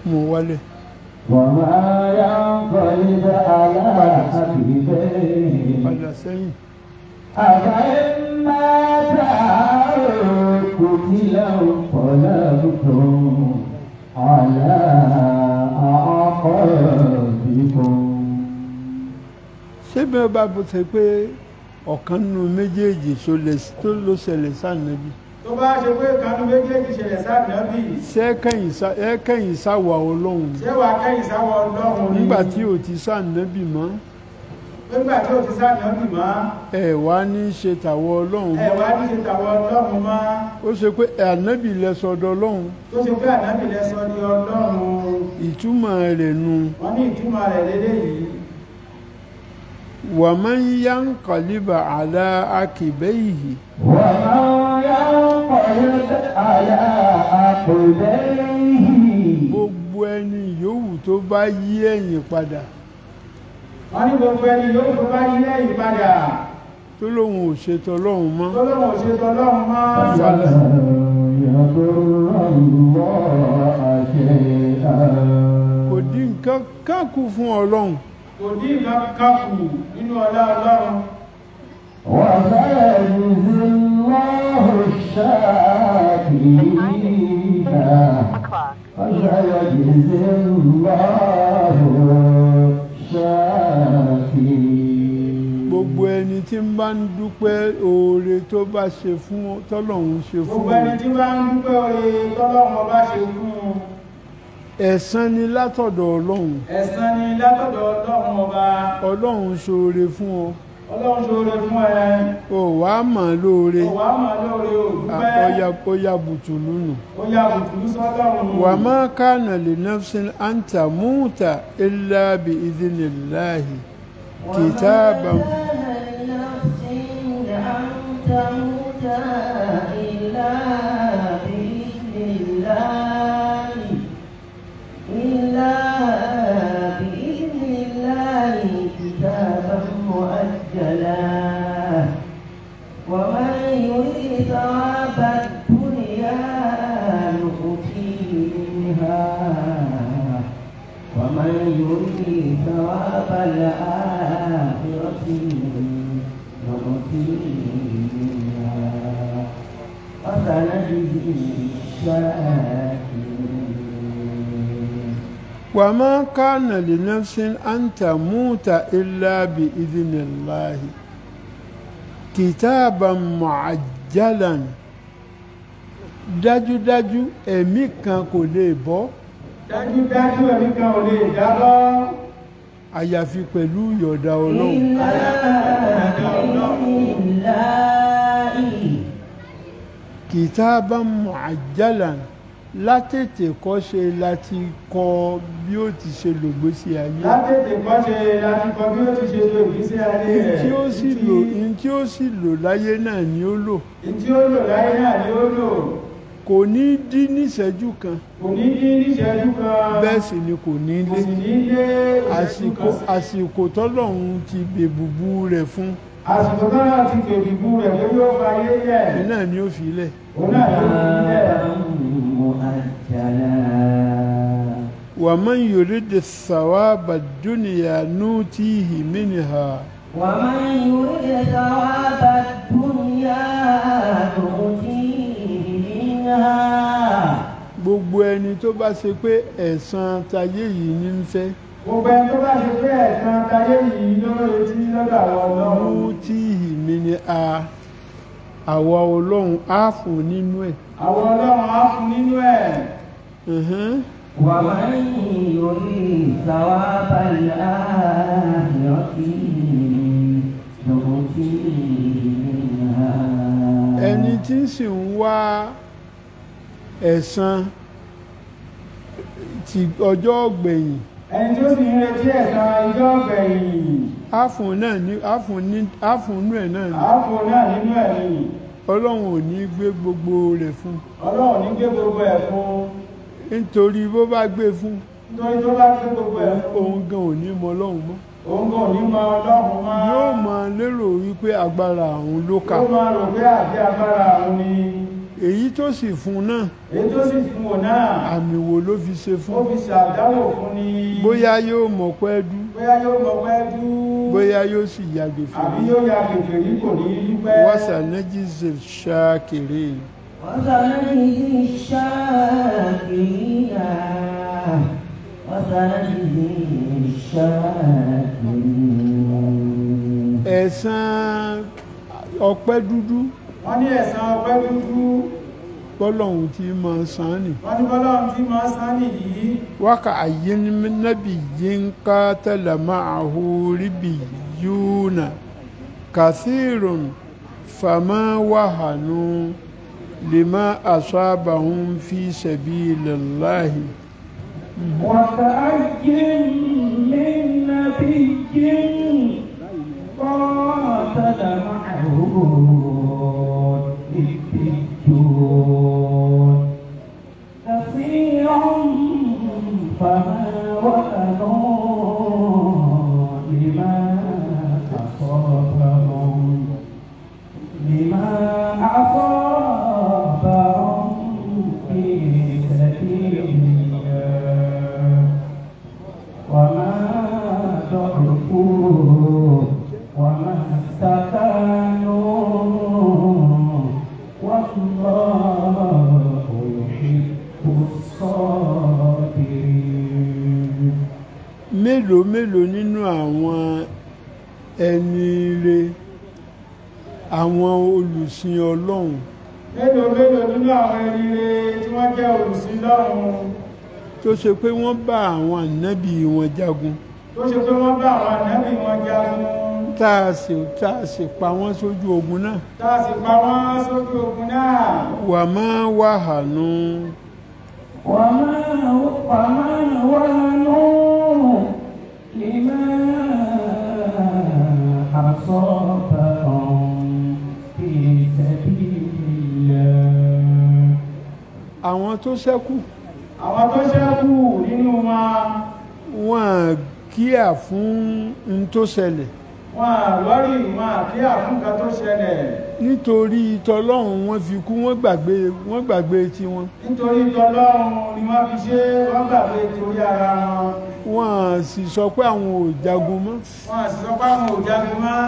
Speaker 1: mo wálé
Speaker 2: وما ينقلب على عقبيه
Speaker 1: padà sẹ́yìn
Speaker 2: أفإن مات أو قتل انقلبتم على أعقابكم.
Speaker 1: ṣé bí wọ́n bá bó ṣe pé ọ̀kan nínú méjèèjì tó ló ṣẹlẹ̀ sànẹ́bì
Speaker 4: tó bá ṣe pé kanú méjèèjì ṣẹlẹ̀ sànẹ́bì
Speaker 1: ṣé ẹ kẹ́yìn sáwà ọlọ́run
Speaker 4: ṣé wà kẹ́yìn sáwọ́ ọlọ́run ni
Speaker 1: nígbà tí ò ti sànẹ́bì mọ́
Speaker 4: nígbà tí ò ti sànẹ́bì mọ́
Speaker 1: ẹ wá ní ṣe tàwọ ọlọ́run
Speaker 4: ẹ wá ní ṣe tàwọn ọlọ́run mọ́
Speaker 1: ó ṣe pé ànábì lẹ́sọ̀dọ̀ ọlọ́run
Speaker 4: tó ṣe pé ànábì lẹ́sọ ní ọlọ́run
Speaker 1: ìtumọ̀ rẹ̀ nu
Speaker 4: wọ́n ní ìtumọ̀ rẹ̀ lélẹ́yìí
Speaker 1: wa man yanqalib ala akibaihi
Speaker 2: ومن ينقلب على عقبيه
Speaker 1: gbogbo ẹni yòówù tó bá yí ẹ̀yìn padà
Speaker 4: wọ́n ní gbogbo ẹni yóò tó bá yí ẹ̀yìn padà
Speaker 1: tó lóun ò ṣètò ọlọ́run mọ́
Speaker 4: tó lóun ò ṣe tọlọ́run mọ́
Speaker 2: فلن يضر الله شيئا.
Speaker 1: kò dín nǹkan kan kù fún ọlọ́run
Speaker 4: kò ní nǹkan kan kù nínú ọlá ọlọ́run
Speaker 2: وسيجزي الله الشاكرين وسيجزي الله الشاكرين.
Speaker 1: gbogbo ẹni tí ń bá ń dúpẹ́ oore tó bá ṣe fún tọ́lọ́run ṣe fún
Speaker 4: gbogbo ẹni tí bá ń dúpẹ́ oore tọ́lọ́run ọba ṣe fún un
Speaker 1: ẹ̀san ni látọ̀dọ̀ ọlọ́run
Speaker 4: ẹ̀san ni látọ̀dọ̀ ọlọ́run ọba
Speaker 1: ọlọ́run ṣoore fún ọ
Speaker 4: ọlọ́run ṣoore fún ẹ
Speaker 1: ò wá mọ̀ lóore
Speaker 4: ó wá mà lóore ò dúpẹ́
Speaker 1: ó yá bùtùlù nù
Speaker 4: ó yà bùtùlú sọ́lọ́run
Speaker 1: wa ma kana li nafsin an tamuta illa bi idhnillahi kitaban
Speaker 2: ومن يريد ثواب الدنيا نؤتيه منها ومن يريد ثواب الآخرة نؤتيه منها وسنجزي الشاكرين.
Speaker 1: وما كان لنفس أن تموت إلا بإذن الله كتابا معجلا dájúdájú ẹ̀mí kan kò lè bọ́
Speaker 4: dájúdájú ẹ̀mí kan ò lè jábọ́
Speaker 1: àyàfi pẹ̀lú ìyọ̀dá ọlọ́run kitaban mu'ajjalan látètè kọ́ṣe láti kọ́ bí ó ti ṣe lògbésí ayé
Speaker 4: látètè kọ́ṣe láti kọ́ bí ó ti ṣe lo ìgbésí ayé rẹ̀
Speaker 1: tí ó sì lò láyé náà ni ó lò
Speaker 4: tí ó lò láyé náà ni ó lò
Speaker 1: kò ní dín níṣẹ́jú kan
Speaker 4: kò ní dín níṣẹ́jú kan
Speaker 1: bẹ́ẹ̀ sì ni kò ní
Speaker 4: kò
Speaker 1: lé
Speaker 4: sì ní lé ìṣẹ́jú kan sí.
Speaker 1: àsìkò tọ́lọ́run ti bèbùbù rẹ̀ fún
Speaker 4: àsìkò náà ti tèbí bú rẹ̀ pé yóò fa ayé yẹ̀
Speaker 1: náà ni ó fi lẹ̀
Speaker 4: òun náà yóò fi lẹ̀
Speaker 1: ومن يريد الثواب الدنيا نؤتيه منها
Speaker 2: ومن يريد ثواب الدنيا نؤتيه منها.
Speaker 1: gbogbo ẹni tó bá ṣe pé ẹ̀san tayé yìí ní ń fẹ́
Speaker 4: gbogbo ẹni tó bá ṣe pé ẹ̀san tayé yìí ló retí lọ́dọ̀ àwọn ọlọ́run
Speaker 1: nutihi minha àwa ọlọ́run á fún nínú ẹ̀
Speaker 4: àwọn ọlọ́run á fún nínú ẹ̀
Speaker 2: ومن يريد ثواب الآخرة نؤتيه منها.
Speaker 1: ẹni tí ń sì ń wá ẹ̀san ti ọjọ́ ọ̀gbẹ̀yìn
Speaker 4: ẹni tí ó sì ń retí ẹ̀san ìjọ́ ọ̀gbẹ̀yìn
Speaker 1: á fún nínú ẹ̀ náà ni
Speaker 4: á fún náà nínú ẹ̀ ni
Speaker 1: ọlọ́run ò ní gbé gbogbo rẹ̀ fún
Speaker 4: ọlọ́run ní gbé gbogbo ẹ̀ fún
Speaker 1: nítorí bó bá gbé fún
Speaker 4: nítorí tó bá gbé gbogbo ẹ̀ fún
Speaker 1: òun gan ò ní mọ ọlọ́run mọ́
Speaker 4: òun kò ní mọ ọlọ́run mọ́
Speaker 1: yóò máa lérò wípé agbára àwọn ló kà
Speaker 4: ó máa rò pé àti agbára àwọn ni
Speaker 1: èyí tó sì fún náà
Speaker 4: èyí tó sì fún òun náà
Speaker 1: àmì wo ló fi ṣe
Speaker 4: ó
Speaker 1: fún
Speaker 4: fi ṣàdánwò fún ni
Speaker 1: bóyá yóò mọ̀ pẹ́ dú
Speaker 4: bóyá yóò mọ pẹ́ dú
Speaker 1: bóyá yóò sì yàgò fún
Speaker 4: àbí yóò ya gbègbè yìí kò ní í dúpẹ́
Speaker 1: wasanajzi shakirin
Speaker 2: وسنجزي الشاكرين وسنجزي الشاكرين
Speaker 1: ẹ̀san ọpẹ́ dúdú
Speaker 4: wọ́n ní ẹ̀san ọpẹ́ dúdú
Speaker 1: bọ́lọ́hun tí máa san ni
Speaker 4: wọ́n ní bọ́lọ́run tí máa san nìyí
Speaker 1: wákà ayélujábí yínká tẹlẹmọ́ àhóríbì yúnà kàthírùn fàmà wàhánú lima asabahum fi sabilillahi
Speaker 2: وكأي من نبي قاتل معه ربيون كثير فما وهنوا لما أصابهم في سبيل الله وما ضعفوا وما استكانوا والله يحب الصابرين.
Speaker 1: mélòó mélòó nínú àwọn ẹni ire àwọn olùsìn ọlọ́run
Speaker 4: mélòó mélòó nínú àwọn ẹni rere tí wọ́n jẹ́ olùsìn lọ́run
Speaker 1: tó ṣe pé wọ́n bá àwọn ànábì wọn jagun
Speaker 4: tó ṣe pé wọ́n bá àwọn ànábì wọn jagun
Speaker 1: tá a sì pa wọ́n sójú ogun náà
Speaker 4: tá a sì pa wọ́n sójú ogun náà
Speaker 1: wà má wàhánú
Speaker 2: وما وهنوا لما أصابهم في سبيل الله.
Speaker 1: àwọn tó ṣẹ́kù
Speaker 4: àwọn tó ṣẹ́kù nínú
Speaker 1: wọn kíà fún n tó ṣẹlẹ̀
Speaker 4: wọn lórí wọn kíyà fún nǹkan tó ṣẹlẹ̀
Speaker 1: nítorí tọlọ́run wọ́n fi kú wọ́n gbàgbé tiwọn
Speaker 4: nítorí tọlọ́run ni wọ́n fi ṣe wọ́n gbàgbé torí ara wọn
Speaker 1: wọ́n sì sọ pé àwọn ò jagun mọ́
Speaker 4: wọ́n sì sọ pé àwọn ò jagun mọ́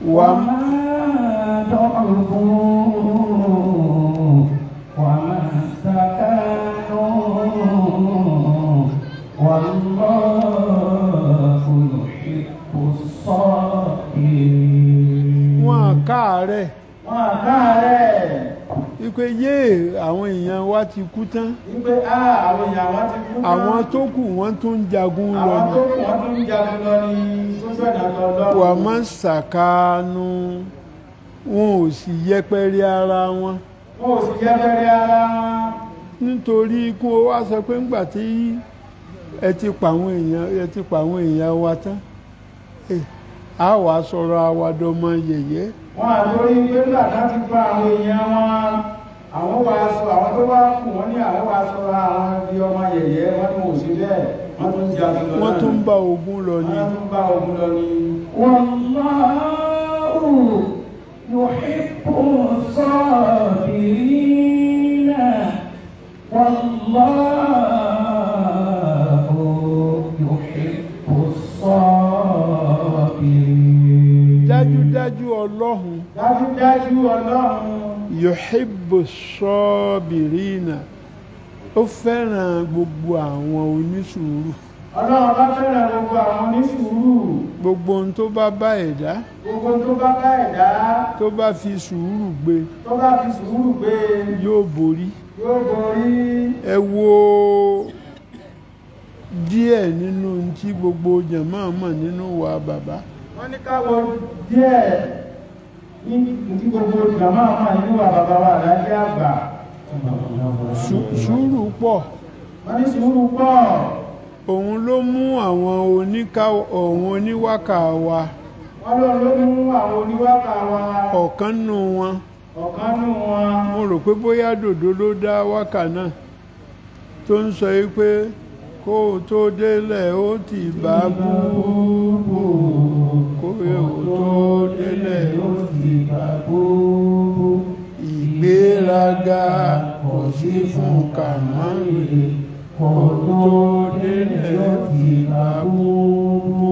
Speaker 2: وما ضعفوا وما استكانوا والله يحب الصابرين.
Speaker 1: wọ́n káàárẹ̀
Speaker 4: wọn káàárẹ̀
Speaker 1: wípé yéè àwọn èèyàn wa ti kú tán
Speaker 4: wípé àwọn èèyàn wọn ti kú tán.
Speaker 1: àwọn tó kù wọ́n tún ń jagun lọ
Speaker 4: àwọn
Speaker 1: ni
Speaker 4: tó kù wọ́n tún ń jagun lọ ní sójú ọ̀nà lọ́dọ̀
Speaker 1: wà má ṣàkánú wọn ò sì yẹpẹrẹ ara wọn
Speaker 4: wọn ò sì yẹpẹrẹ ara wọn
Speaker 1: nítorí ikú ó wá sọ pé ńgbà tí ẹ ti pa àwọn èèyàn wa tán a wàá sọ̀rọ̀ àwàdọmọ yẹ̀yẹ́
Speaker 4: wọn àtòrí pé nígbà tá ti pa àwọn èèyàn wọn àwọn wa sọ àwọn tó bá kù wọn ní àwọn wa sọ àwọn di ọmọ yẹ̀yẹ́ wọn ni wọn ò sí bẹ́ẹ̀ wọn tún jagun lọ
Speaker 1: wọ́n tún ń bá ogun lọ ni
Speaker 4: wọn tún bá ogun lọ ni.
Speaker 2: والله يحب الصابرين والله يحب الصابرين.
Speaker 1: dájúdájú ọlọ́run
Speaker 4: dájúdájú ọlọ́run
Speaker 1: yuhibbu sọ́bìrínà ó fẹ́ràn gbogbo àwọn onísùúrù
Speaker 4: ọlọ́run bá fẹ́ràn gbogbo àwọn onísùúrù
Speaker 1: gbogbo ohun tó bá bá ẹ̀dá
Speaker 4: gbogbo tó bá bá ẹ̀dá
Speaker 1: tó bá fi sùúrù gbé
Speaker 4: tó bá fi sùúrù gbé
Speaker 1: yóò borí
Speaker 4: yóò borí.
Speaker 1: ẹ wo díẹ̀ nínú tí gbogbo jàmáà mọ̀ nínú wa bàbá
Speaker 4: wọ́n ní ká wo díẹ̀ ní tí gbogbo jàmáà mọ̀ nínú wa bàbá wa àdájẹ́ àgbà.
Speaker 1: sùúrù pọ̀
Speaker 4: wọ́n ní sùúrù pọ̀
Speaker 1: òun ló mú àwọn oníwákà wa
Speaker 4: wọ́n lọ ló mú àwọn oníwákà wa
Speaker 1: ọ̀kan nù wọn
Speaker 4: ọ̀kan nù wọn
Speaker 1: mo rò pé bóyá dòdò ló dá wákà náà tó ń sọ yìí pé kó o tó délẹ̀ ó ti bá búbú kó o tó délẹ̀ ó ti bá búbú ìgbéraga kò sí fún kàmáwé kó o tó délẹ̀ ó ti bá búbú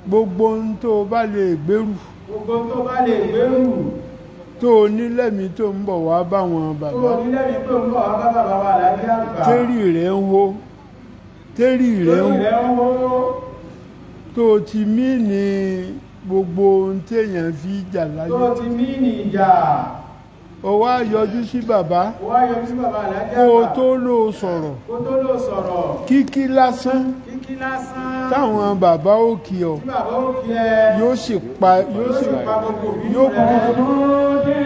Speaker 1: gbogbo ohun tó bá lè gbèrú
Speaker 4: gbogbo tó bá lè gbèrú
Speaker 1: tó o nílẹ̀mí tó ń bọ̀ wá báwọn bàbá
Speaker 4: tó onílẹ̀mí tó ń bọ̀ wá bá bàbá wa Àlàájì Àgbà
Speaker 1: tẹ́rì rẹ̀ ń wó tẹ́rì rẹ̀ ń wó tó o ti mí ní gbogbo ohun téèyàn fi jà láyé
Speaker 4: tó ti mí ní ìjà
Speaker 1: o wá yọjú sí bàbá
Speaker 4: ó wá yọjú sí bàbá Àlàájì
Speaker 1: kó o
Speaker 4: Àgbà
Speaker 1: tó lò sọ̀rọ̀
Speaker 4: kó tó lò sọ̀rọ̀
Speaker 1: kíkí lásán
Speaker 4: kíkí lásán
Speaker 1: táwọn bàbá ó kí ọ
Speaker 4: tí bàbá ó kí ẹ
Speaker 1: yóò sì pa
Speaker 4: yóò sì pa gbogbo bínú
Speaker 1: yóò
Speaker 4: rẹ̀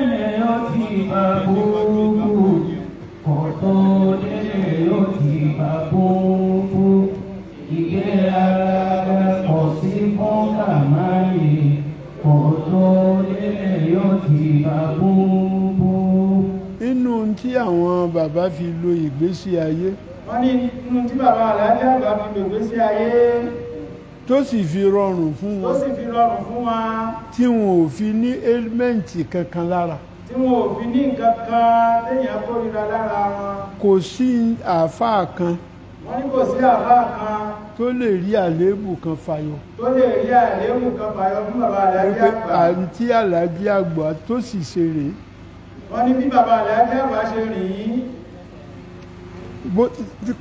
Speaker 1: inú tí àwọn bàbá fi lo ìgbésí ayé
Speaker 4: wọ́n ní inú tí bàbá Àlàájì Àgbà fi gbègbè sí ayé
Speaker 1: tó sì fi rọrùn fún
Speaker 4: tó
Speaker 1: wọn
Speaker 4: sì fi rọrùn fún wa
Speaker 1: tí wọn ò fi ní ẹ́lmẹ́ǹtì kankan lára
Speaker 4: tí wọn ò fi ní nǹkan kan téèyàn kórìíra lára wọn
Speaker 1: kò sí àáfàá kan
Speaker 4: wọ́n ní kò sí àfáà kan
Speaker 1: tó lè rí àléébù kan fàyọ
Speaker 4: tó lè rí àléébù kan fàyọ fún bàbá Àlàájì
Speaker 1: pé
Speaker 4: Àgbà
Speaker 1: àǹtí Àlàájì Àgbà tó sì ṣe rèé
Speaker 4: wọ́n ní bí bàbá Àlàájì Àgbà ṣe rìn
Speaker 1: bó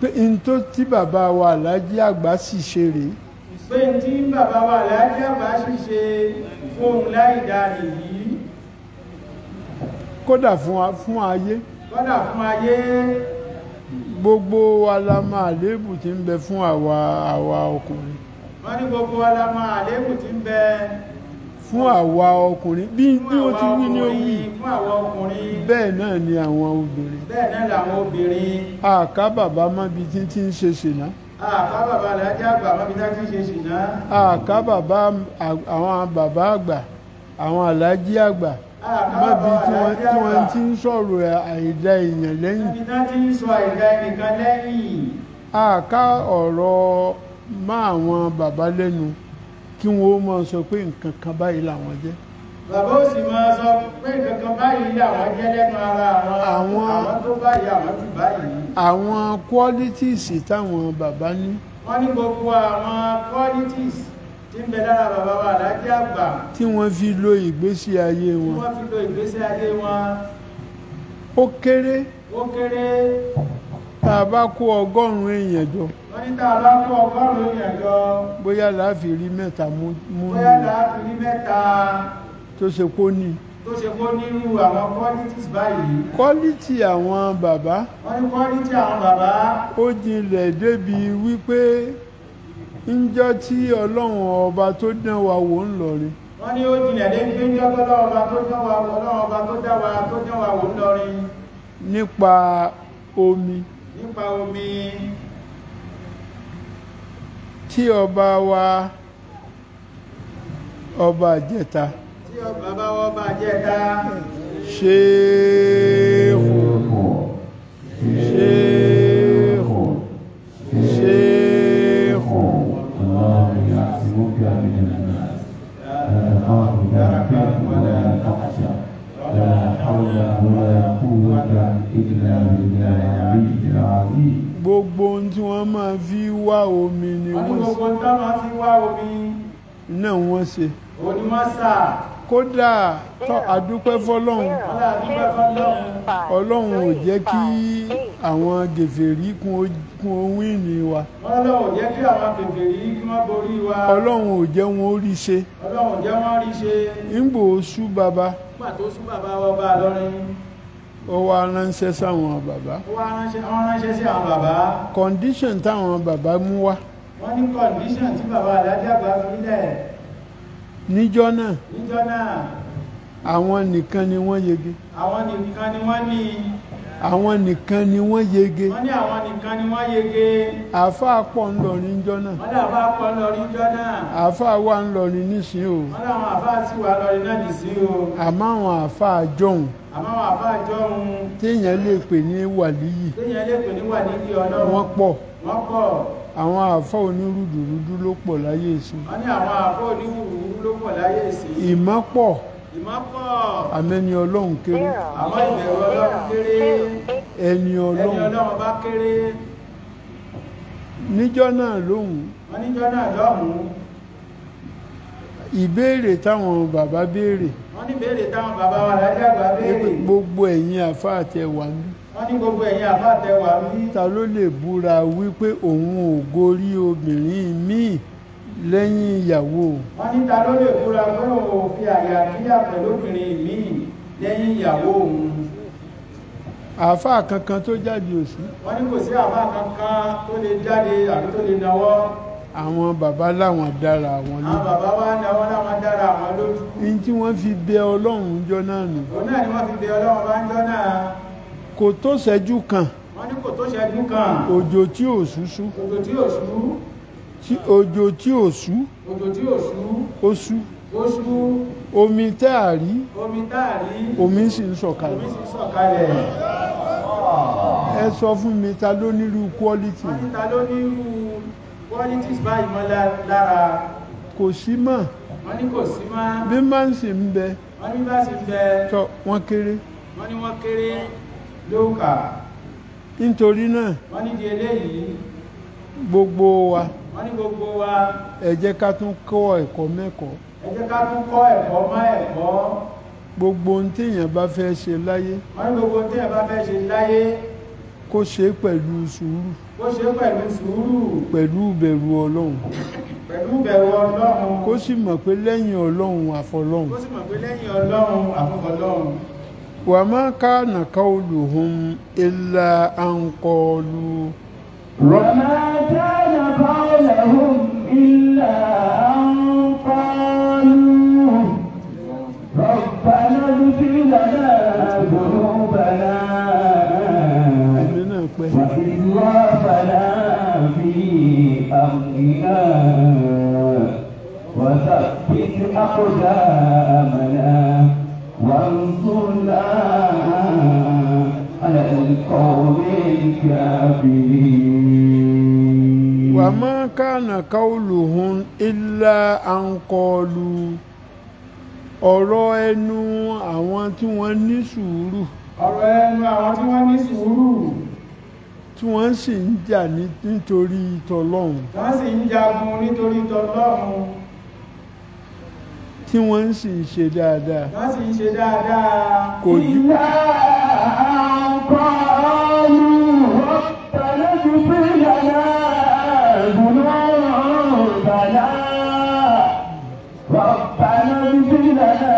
Speaker 1: pé n tó tí bàbá wa Àlàájì Àgbà sì ṣe rèé
Speaker 4: pé tí bàbá wa Àlàájì Àgbà sì ṣe fóun láì dáre yìí
Speaker 1: kódà fún ayé
Speaker 4: kódà fún ayé
Speaker 1: gbogbo wa la máa àléébù tí ń bẹ fún àwa ọkùnrin
Speaker 4: wọ́n ní gbogbo wa la máa àléébù tí ń bẹ
Speaker 1: fún àwa ọkùnrin bí ó ti wí ní ó wí
Speaker 4: fún àwọn ọkùnrin
Speaker 1: bẹ́ẹ̀ náà ni àwọn obìnrin
Speaker 4: bẹ́ẹ̀ náà làwọn obìnrin
Speaker 1: àká bàbá mọ́bi tí ń ṣe ṣìnà
Speaker 4: àká bàbá Àlàájì Àgbà mọ́bi tá ti ṣe ṣìnà
Speaker 1: àká bàbá àwọn bàbá àgbà àwọn Àlàájì Àgbà mọ́bi tí wọ́n ti ń sọ̀rọ̀ àìdá èèyàn lẹ́yìn
Speaker 4: mọ́bi tá ti ń sọ àìdá ẹnìkan lẹ́yìn
Speaker 1: àká ọ̀rọ̀ má àwọn bàbá lẹ́nu kí wọ́n ó máa sọ pé nǹkan kan báyìí làwọn jẹ́
Speaker 4: bàbá ó sì máa sọ pé nǹkan kan báyìí làwọn jẹ́ lẹ́nu ara àwọn tó báyìí àwọn jù báyìí
Speaker 1: àwọn qualities táwọn bàbá ní
Speaker 4: wọ́n ní gbogbo àwọn qualities tí ń bẹ lára bàbá wa Àlàájì Àgbà
Speaker 1: tí wọ́n fi lo ìgbésí ayé wọn
Speaker 4: wọ́n fi lo ìgbésí ayé wọn
Speaker 1: ó kéré
Speaker 4: ó
Speaker 1: tá a bá kó 100 èèyàn jọ
Speaker 4: wọ́n ní tá a bá kó 100 èèyàn jọ
Speaker 1: bóyá láàfin rí mẹ́ta mú
Speaker 4: bóyá láàfin rí mẹ́ta
Speaker 1: tó ṣe kó ní
Speaker 4: nírú àwọn qualities báyìí
Speaker 1: quality àwọn bàbá
Speaker 4: wọ́n ní quality àwọn bàbá
Speaker 1: ó jinlẹ̀ débi wípé ńjọ́ tí ọlọ́run ọba tó dán wa wò ń lọrin
Speaker 4: wọ́n ní ó jinlẹ̀ débi pé ńjọ́ tó ọlọ́run ọba tó dán wa wò ń lọrin
Speaker 1: nípa omi tí ọba wa ọba Ìjẹ̀ta
Speaker 4: bàbá wa ọba Ìjẹ̀ta
Speaker 1: ṣéèkù gbogbo ohun tí wọ́n máa fi wá omi ni wọ́n náà wọ́n ṣe kódà àdúpẹ́ fọ́lọ́run ọlọ́run ò jẹ́ kí àwọn gèfèrí kún owín ní wa
Speaker 4: ọlọ́run ò jẹ́ kí àwọn gèfèrí kí wọ́n borí wa
Speaker 1: ọlọ́run ò jẹ́ wọn ó rí ṣe ńgbò sú bàbá
Speaker 4: ọba lọ́rin
Speaker 1: ó wá ránṣẹ́ sáwọn bàbá
Speaker 4: ránṣẹ́ sí àwọn bàbá
Speaker 1: condition táwọn bàbá mú wá
Speaker 4: wọ́n ní condition tí bàbá Àlàájì Àgbà fi lẹ̀
Speaker 1: níjọ́ náà àwọn nìkan ni wọ́n yege àwọn nìkan ni wọ́n yege
Speaker 4: wọ́n ní àwọn nìkan ni wọ́n yege
Speaker 1: àáfàá pọ̀ ńlọrin jọ́ náà
Speaker 4: wọ́n dàbá pọ̀ lọ́rí jọ́ náà
Speaker 1: àáfàá wà ńlọrin nísìnyí o
Speaker 4: wọ́n láwọn àfáà sì wà lọ́rí náà nì sí o
Speaker 1: àmọ́ àwọn àáfàá jọ̀hún
Speaker 4: àmọ́ àwọn àfáà jọ ohun
Speaker 1: téèyàn lè pè ní wàlíyì
Speaker 4: téèyàn lè pè ní wà nídìí ọlọ́run
Speaker 1: wọ́n pọ̀
Speaker 4: wọ́n pọ̀
Speaker 1: àwọn àáfàá onírúdurùdu ló pọ̀ láyé ìsìn
Speaker 4: wọ́n ní àwọn àfáà oníwùrú ló pọ̀ láyé ìsìn
Speaker 1: ìmọ̀ pọ̀
Speaker 4: ìmọ̀ pọ̀
Speaker 1: àmẹ́ni ọlọ́run kéré
Speaker 4: àmọ́ ìbẹ̀rù ọlọ́run kéré
Speaker 1: ẹni
Speaker 4: ẹni
Speaker 1: ọlọ́run
Speaker 4: ọlọ́run bá kéré
Speaker 1: níjọ́ náà lóhùn
Speaker 4: wọ́n níjọ́ náà lọ́hùn-ún
Speaker 1: ìbéèrè táwọn bàbá béèrè
Speaker 4: wọ́n ní béèrè táwọn bàbá wa lájẹ́ àgbà béèrè
Speaker 1: gbogbo ẹ̀yin àáfàá tẹ wà ní
Speaker 4: wọ́n ní gbogbo ẹ̀yin àfáà tẹ wà rí
Speaker 1: ta ló lè búra wípé òun ò gorí obìnrin míì lẹ́yìn ìyàwó
Speaker 4: wọ́n ní ta ló lè búra pé òun ò fi àyà kíyà pẹ̀lú obìnrin míì lẹ́yìn ìyàwó òun
Speaker 1: àáfàá kankan tó jáde òsì
Speaker 4: wọ́n ní kò sí àfáà kankan tó lè jáde àbí tó lè nawọ́
Speaker 1: àwọn bàbá láwọn dára àwọn
Speaker 4: àwọn
Speaker 1: lójú
Speaker 4: bàbá wa nawọ́ láwọn dára àwọn lójú
Speaker 1: ní tí wọ́n fi bẹ ọlọ́run jọ náà nù
Speaker 4: òun náà ni wọ́n fi bẹ ọlọ́run bá ń jọ́ náà
Speaker 1: kò tó ṣẹ́jú kan
Speaker 4: wọ́n ní kò tó ṣẹ́jú kan
Speaker 1: òjò tí ò ṣúṣú
Speaker 4: òjò tí ò ṣú
Speaker 1: òjò tí ò ṣú
Speaker 4: òjò tí ò ṣú
Speaker 1: ó ṣú
Speaker 4: ó ṣú
Speaker 1: omi tẹ́ à rí
Speaker 4: omi táàrí
Speaker 1: omi sì ń
Speaker 4: omi
Speaker 1: sọ̀kalẹ̀
Speaker 4: sì sọ̀kalẹ̀
Speaker 1: ẹ sọ fún mi ta ló nírú quality
Speaker 4: wọ́n ní ta ló ní irú qualities báyìí mọ́ lára
Speaker 1: kò sí mọ́
Speaker 4: wọ́n ní kò sí mọ́
Speaker 1: bí máa ń sì ń bẹ
Speaker 4: wọ́n ní bá sì ń bẹ
Speaker 1: tọ́ wọ́n kéré
Speaker 4: wọ́n ní wọ́n kéré lóòkà
Speaker 1: nítorí náà
Speaker 4: wọ́n ní di eléyìí
Speaker 1: gbogbo wa
Speaker 4: wọ́n ní gbogbo wa
Speaker 1: ẹ jẹ́ ká tún kọ́ ẹ̀kọ́ mẹ́kọ̀ọ́
Speaker 4: ẹ jẹ́ ká tún kọ́ ẹ̀kọ́ mọ́ ẹ̀kọ́
Speaker 1: gbogbo ohun téèyàn bá fẹ́ ṣe láyé
Speaker 4: wọ́n ní gbogbo tí ẹ bá fẹ́ ṣe láyé
Speaker 1: kó ṣe é pẹ̀lú sùúrù
Speaker 4: kó ṣe pẹ̀lú sùúrù
Speaker 1: pẹ̀lú ìbẹ̀rù ọlọ́run
Speaker 4: pẹ̀lú bẹ̀rù ọlọ́run
Speaker 1: kó sì mọ̀ pé lẹ́yìn ọlọ́run àfọlọ́run
Speaker 4: kó sì mọ̀ pé lẹ́yìn ọlọ́run àfọlọ́run
Speaker 1: wa ma kana qawluhum illa an qalu
Speaker 2: وما كان قولهم إلا أن قالوا ربنا اغفر لنا ذنوبنا
Speaker 1: èmi náà pẹ́
Speaker 2: وإسرافنا في أمرنا وثبت أقدامنا وانصرنا على القوم الكافرين
Speaker 1: wa ma kana qawluhum illa an qalu ọ̀rọ̀ ẹnu àwọn tí wọ́n ní sùúrù
Speaker 4: ọ̀rọ̀ ẹnu àwọn tí wọ́n ní sùúrù
Speaker 1: tí wọ́n sì ń jà nítorí tọlọ́run
Speaker 4: wọ́n sì ń jagun nítorí tọlọ́run
Speaker 1: tí wọ́n sì ń ṣe dáadáa
Speaker 4: wọ́n sì ń ṣe dáadáa
Speaker 1: kò yí
Speaker 2: إلا أن قالوا ربنا اغفر لنا ذنوبنا ربنا اغفر لنا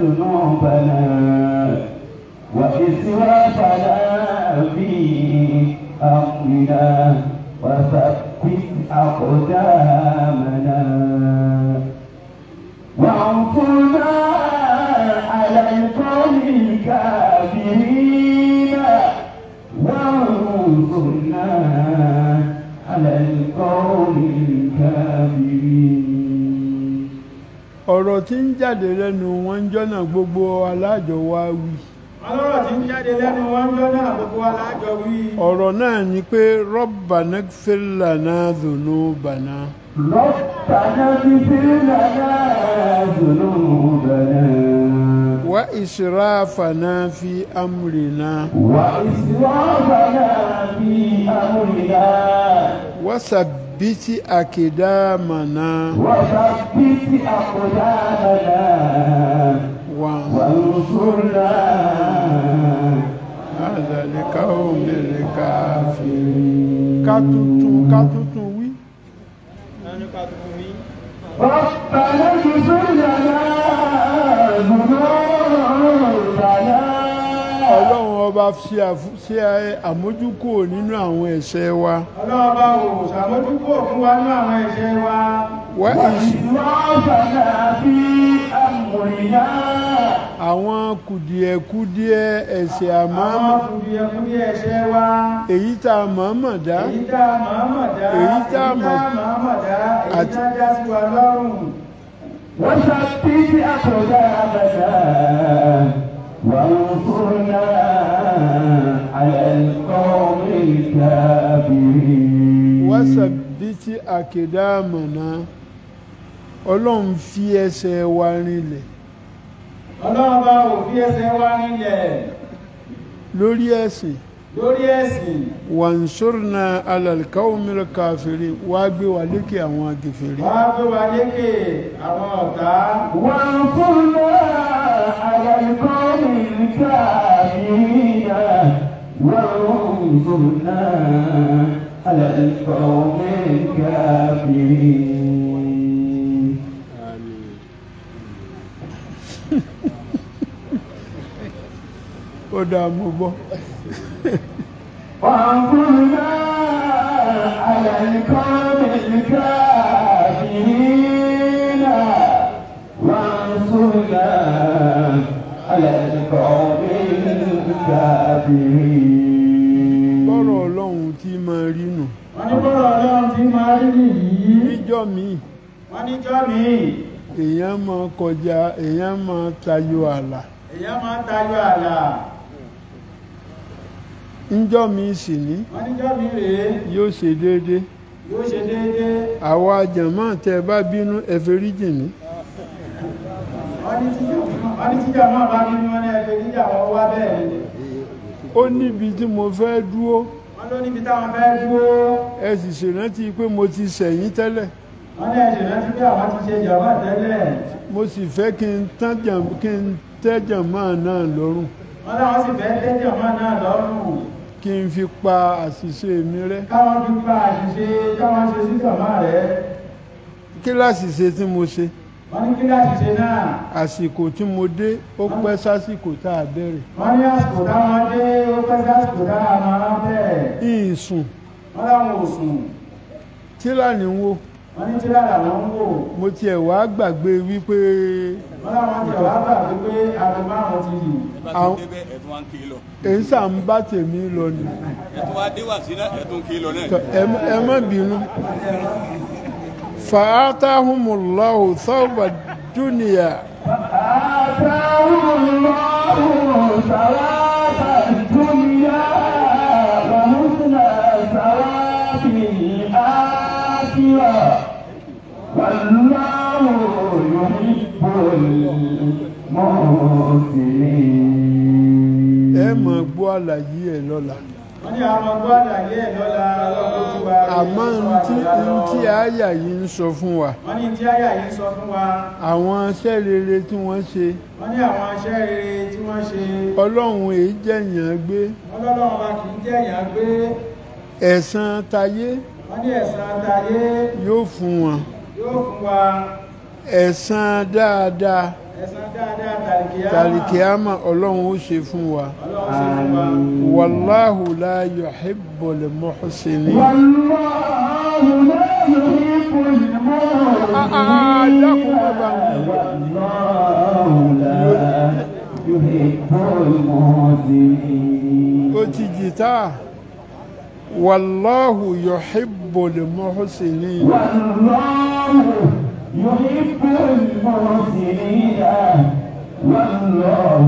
Speaker 2: ذنوبنا وإسرافنا في أمرنا وثبت أقدامنا وانصرنا على القوم الكافرين وانصرنا على القوم الكافرين
Speaker 1: ọ̀rọ̀ tí ń jáde lẹ́nu wọn jọ́nà gbogbo alájọ wa wí
Speaker 4: ọlọ́rọ̀ tí ń jáde lẹ́nu wọn jọ náà gbogbo alájọ wí
Speaker 1: ọ̀rọ̀ náà ni pé rabbana ighfir lana dhunubana
Speaker 2: ربنا اغفر لنا ذنوبنا
Speaker 1: wa israfana fi amrina
Speaker 2: وإسرافنا في أمرنا
Speaker 1: wa sabbiti akidamana
Speaker 2: وثبت أقدامنا
Speaker 1: wa
Speaker 2: وانصرنا
Speaker 1: ala liqawmil kafirin ká tuntun wí
Speaker 2: ربنا اغفر لنا ذنوبنا
Speaker 1: ọlọ́run ọba ṣe àmójúkúrò nínú àwọn ẹ̀ṣẹ̀ wa
Speaker 4: ọlọ́run bá wò ṣàmójúkúrò fún wa ní àwọn ẹ̀ṣẹ̀ wa
Speaker 2: وإسرافنا في أمرنا
Speaker 1: àwọn kùdìẹ̀kùdìẹ̀ ẹ̀ṣẹ̀
Speaker 4: àwọn
Speaker 1: àmọ́mọ́
Speaker 4: kùdìẹ̀kùdìẹ̀ ẹ̀ṣẹ̀ wa
Speaker 1: èyí tá a mọ̀ọ́mọ̀ dá
Speaker 4: èyí tá a mọ̀ọ́mọ̀ dá
Speaker 1: èyí tá a
Speaker 4: mọ̀ọ́mọ̀ dá èyí tá a já sí wa lọ́rùn.
Speaker 2: وثبت أقدامنا وانصرنا على القوم الكافرين.
Speaker 1: wásàbítí àkèdámọ̀nà ọlọ́run fi ẹsẹ̀ wa rinlẹ̀
Speaker 4: ọlọ́run bá ò fi ẹsẹ̀ wa nílẹ̀
Speaker 1: lórí ẹ̀sìn
Speaker 4: lórí ẹ̀sìn
Speaker 1: wàǹsọ́rùnà alàlùkáwọ́mìlì káfírí wá gbé wa lékè àwọn agèfèrè
Speaker 4: wá gbé wa lékè àwọn ọ̀tá
Speaker 2: وانصرنا على القوم الكافرين وانصرنا على القوم الكافرين.
Speaker 1: ó dáa mo gbọ́
Speaker 2: وانصرنا على القوم الكافرين وانصرنا على القوم الكافرين.
Speaker 1: bọ́rọ̀ ọlọ́run tí máa rí nù
Speaker 4: wọ́n ní bọ́rọ̀ ọlọ́run tí máa rí nìyí
Speaker 1: níjọ́ míì
Speaker 4: wọ́n ní jọ́ míì
Speaker 1: èèyàn máa kọjá èèyàn máa tayọ ààlà
Speaker 4: èèyàn máa ń tayọ ààlà
Speaker 1: níjọ́ míì sì ní
Speaker 4: wọ́n ní jọ́ míì rèé
Speaker 1: yóò ṣe déédéé
Speaker 4: yóò ṣe déédéé
Speaker 1: àwa jàmáà tẹ́ bá bínú ẹ foríjì mí
Speaker 4: wọ́n ní tíjà máa bá bínú wọn ní ẹgbẹ́ tíjà wọn wá bẹ́ẹ̀ ni
Speaker 1: ó níbi tí mo fẹ́ dúró
Speaker 4: wọ́n ló níbi táwọn fẹ́ dúró
Speaker 1: ẹ sì ṣèrántí pé mo ti ṣẹ̀yìn tẹ́lẹ̀
Speaker 4: wọ́n ní ẹ̀ṣẹ̀ rántí pé àwọn ti ṣe jàmbá tẹ́lẹ̀
Speaker 1: mo sì fẹ́ kí n tẹ́ jàmáà náà lọ́rùn
Speaker 4: wọ́n láwọn sì fẹ́ tẹ́ jàmbá náà lọ́rùn
Speaker 1: kí n fi pa àṣìṣe mi rẹ́
Speaker 4: káwọn fi pa àṣìṣe káwọn ṣe sí jàmbá rẹ̀
Speaker 1: kí láṣìṣe tí mo ṣe
Speaker 4: wọ́n ní kí láti ṣe náà
Speaker 1: àsìkò tí mo dé ó pẹ́ sásìkò tá a bẹ̀rẹ̀
Speaker 4: wọ́n ní àsìkò táwọn dé ó pẹ́ sí àsìkò táwọn máa bẹ̀rẹ̀
Speaker 1: ìsùn
Speaker 4: wọ́n láwọn ò sùn
Speaker 1: tíra ní wo
Speaker 4: wọ́n ní tíra làwọn ń wò
Speaker 1: mo tiẹ̀ wá gbàgbé wípé
Speaker 4: wọ́n láwọn jẹ̀ wá gbà pé aago márùn-ún ti lù
Speaker 1: àwọn
Speaker 5: ẹ̀tún wá ń kí lọ.
Speaker 1: èyí sà ń bá tèmi lọ ni
Speaker 5: ẹ̀tún wá dé wà sí náà ẹ̀tún kí lọ náà.
Speaker 1: ẹ má bínú fa'atahumullahu thawba dunya
Speaker 2: آتاهم الله ثواب الدنيا وحسن ثواب الآخرة والله يحب المحسنين.
Speaker 1: ẹ máa gbọ́ àlàyé ẹ̀ lọ́la
Speaker 4: wọ́n ní àwọn ọgbọ́n àlàyé ẹ̀ lọ́la lọ́kọ́ tí wà
Speaker 1: àmọ́ ntí àyà yìí ń sọ fún wa
Speaker 4: wọ́n ní tí àyà yìí sọ fún wa
Speaker 1: àwọn iṣẹ́ rere tí wọ́n ṣe
Speaker 4: wọ́n ní àwọn iṣẹ́ rere tí wọ́n ṣe
Speaker 1: ọlọ́run èyí jẹ̀yàn gbé
Speaker 4: wọ́n lọ́lọ́run bá kì í jẹ́ èèyàn gbé
Speaker 1: ẹ̀san tayé
Speaker 4: wọ́n ní ẹ̀san tayé
Speaker 1: yóò fún wọn
Speaker 4: yóò fún wa
Speaker 1: ẹ̀san dáadáa
Speaker 4: ẹ̀san dáadáa
Speaker 1: tàlìkíámà ọlọ́run ó ṣe fún wa
Speaker 4: ọlọ́run ṣe fún wa
Speaker 1: wàláhù la yuhibbul muhsinin.
Speaker 2: والله لا يحب المحسنين. والله لا يحب المحسنين.
Speaker 1: ó ti jìtá wàláhù yuhibbul muhsinin.
Speaker 2: والله يحب المحسنين. والله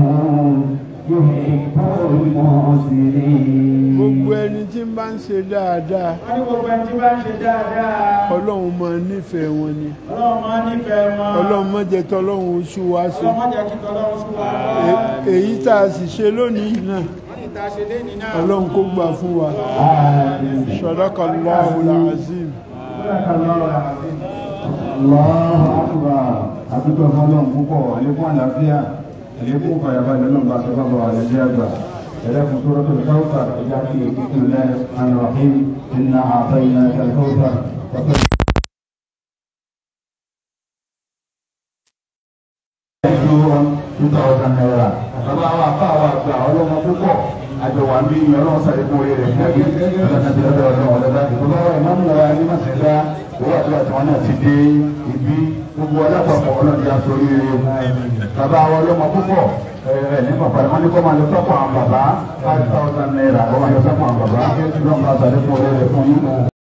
Speaker 2: يحب المحسنين.
Speaker 1: gbogbo ẹni tí ń bá ń ṣe dáadáa
Speaker 4: wọ́n ní gbogbo ẹni tí bá ń ṣe dáadáa
Speaker 1: ọlọ́run máa nífẹ̀ẹ́ wọn ni
Speaker 4: ọlọ́run máa nífẹ̀ẹ́ wọn
Speaker 1: ọlọ́run má jẹ́ tọ́lọ́run oṣù wa sí
Speaker 4: ọlọ́run má jẹ́ kí tọ́lọ́run sú wa
Speaker 1: èyí tá a sì ṣe lónìí náà
Speaker 4: wọ́n ní ìta ṣe lénìí náà
Speaker 1: ọlọ́run kó gbà fún wa sadaqallahul azim.
Speaker 6: Allahu akbar. Àdúgbò fọlọ́n púpọ̀, àlékún àlàáfíà, àlékún fàyàbalẹ̀ náà bá sọ fọ́bọ̀ àlẹ́jẹ́ àgbà. Ẹlẹ́kùn Suratul Kawthar, ẹja kí bismillahir rahmanir rahim, inna a'tainaka al-kawthar. Ẹjọ́ 2,000 naira. Bàbá wa fà wà gbà ọlọ́mọ púpọ̀. Àjọ wà ń bí ní ọlọ́run sàlékún orí rẹ̀ fún ẹbí. Ọlọ́run ti lọ́dọ̀ ọlọ́run ọ̀dọ́dá. Bàbá wa ìmáàmù wa ní Màsílá, owó àdúrà tí wọ́n náà ti dé. gbogbo alápapọ̀ ọlọ́dún aṣorí rẹ̀ bàbá wa ọlọ́mọ púpọ̀ ní pàpà wọn ní kọ́ máa lọ sọ́kọ̀ àwọn bàbá 5,000 naira wọ́n máa lọ sọ́kọ̀ àwọn bàbá lọ́mọ àtàlẹ́ fún ọ̀rẹ́ rẹ̀ fún yín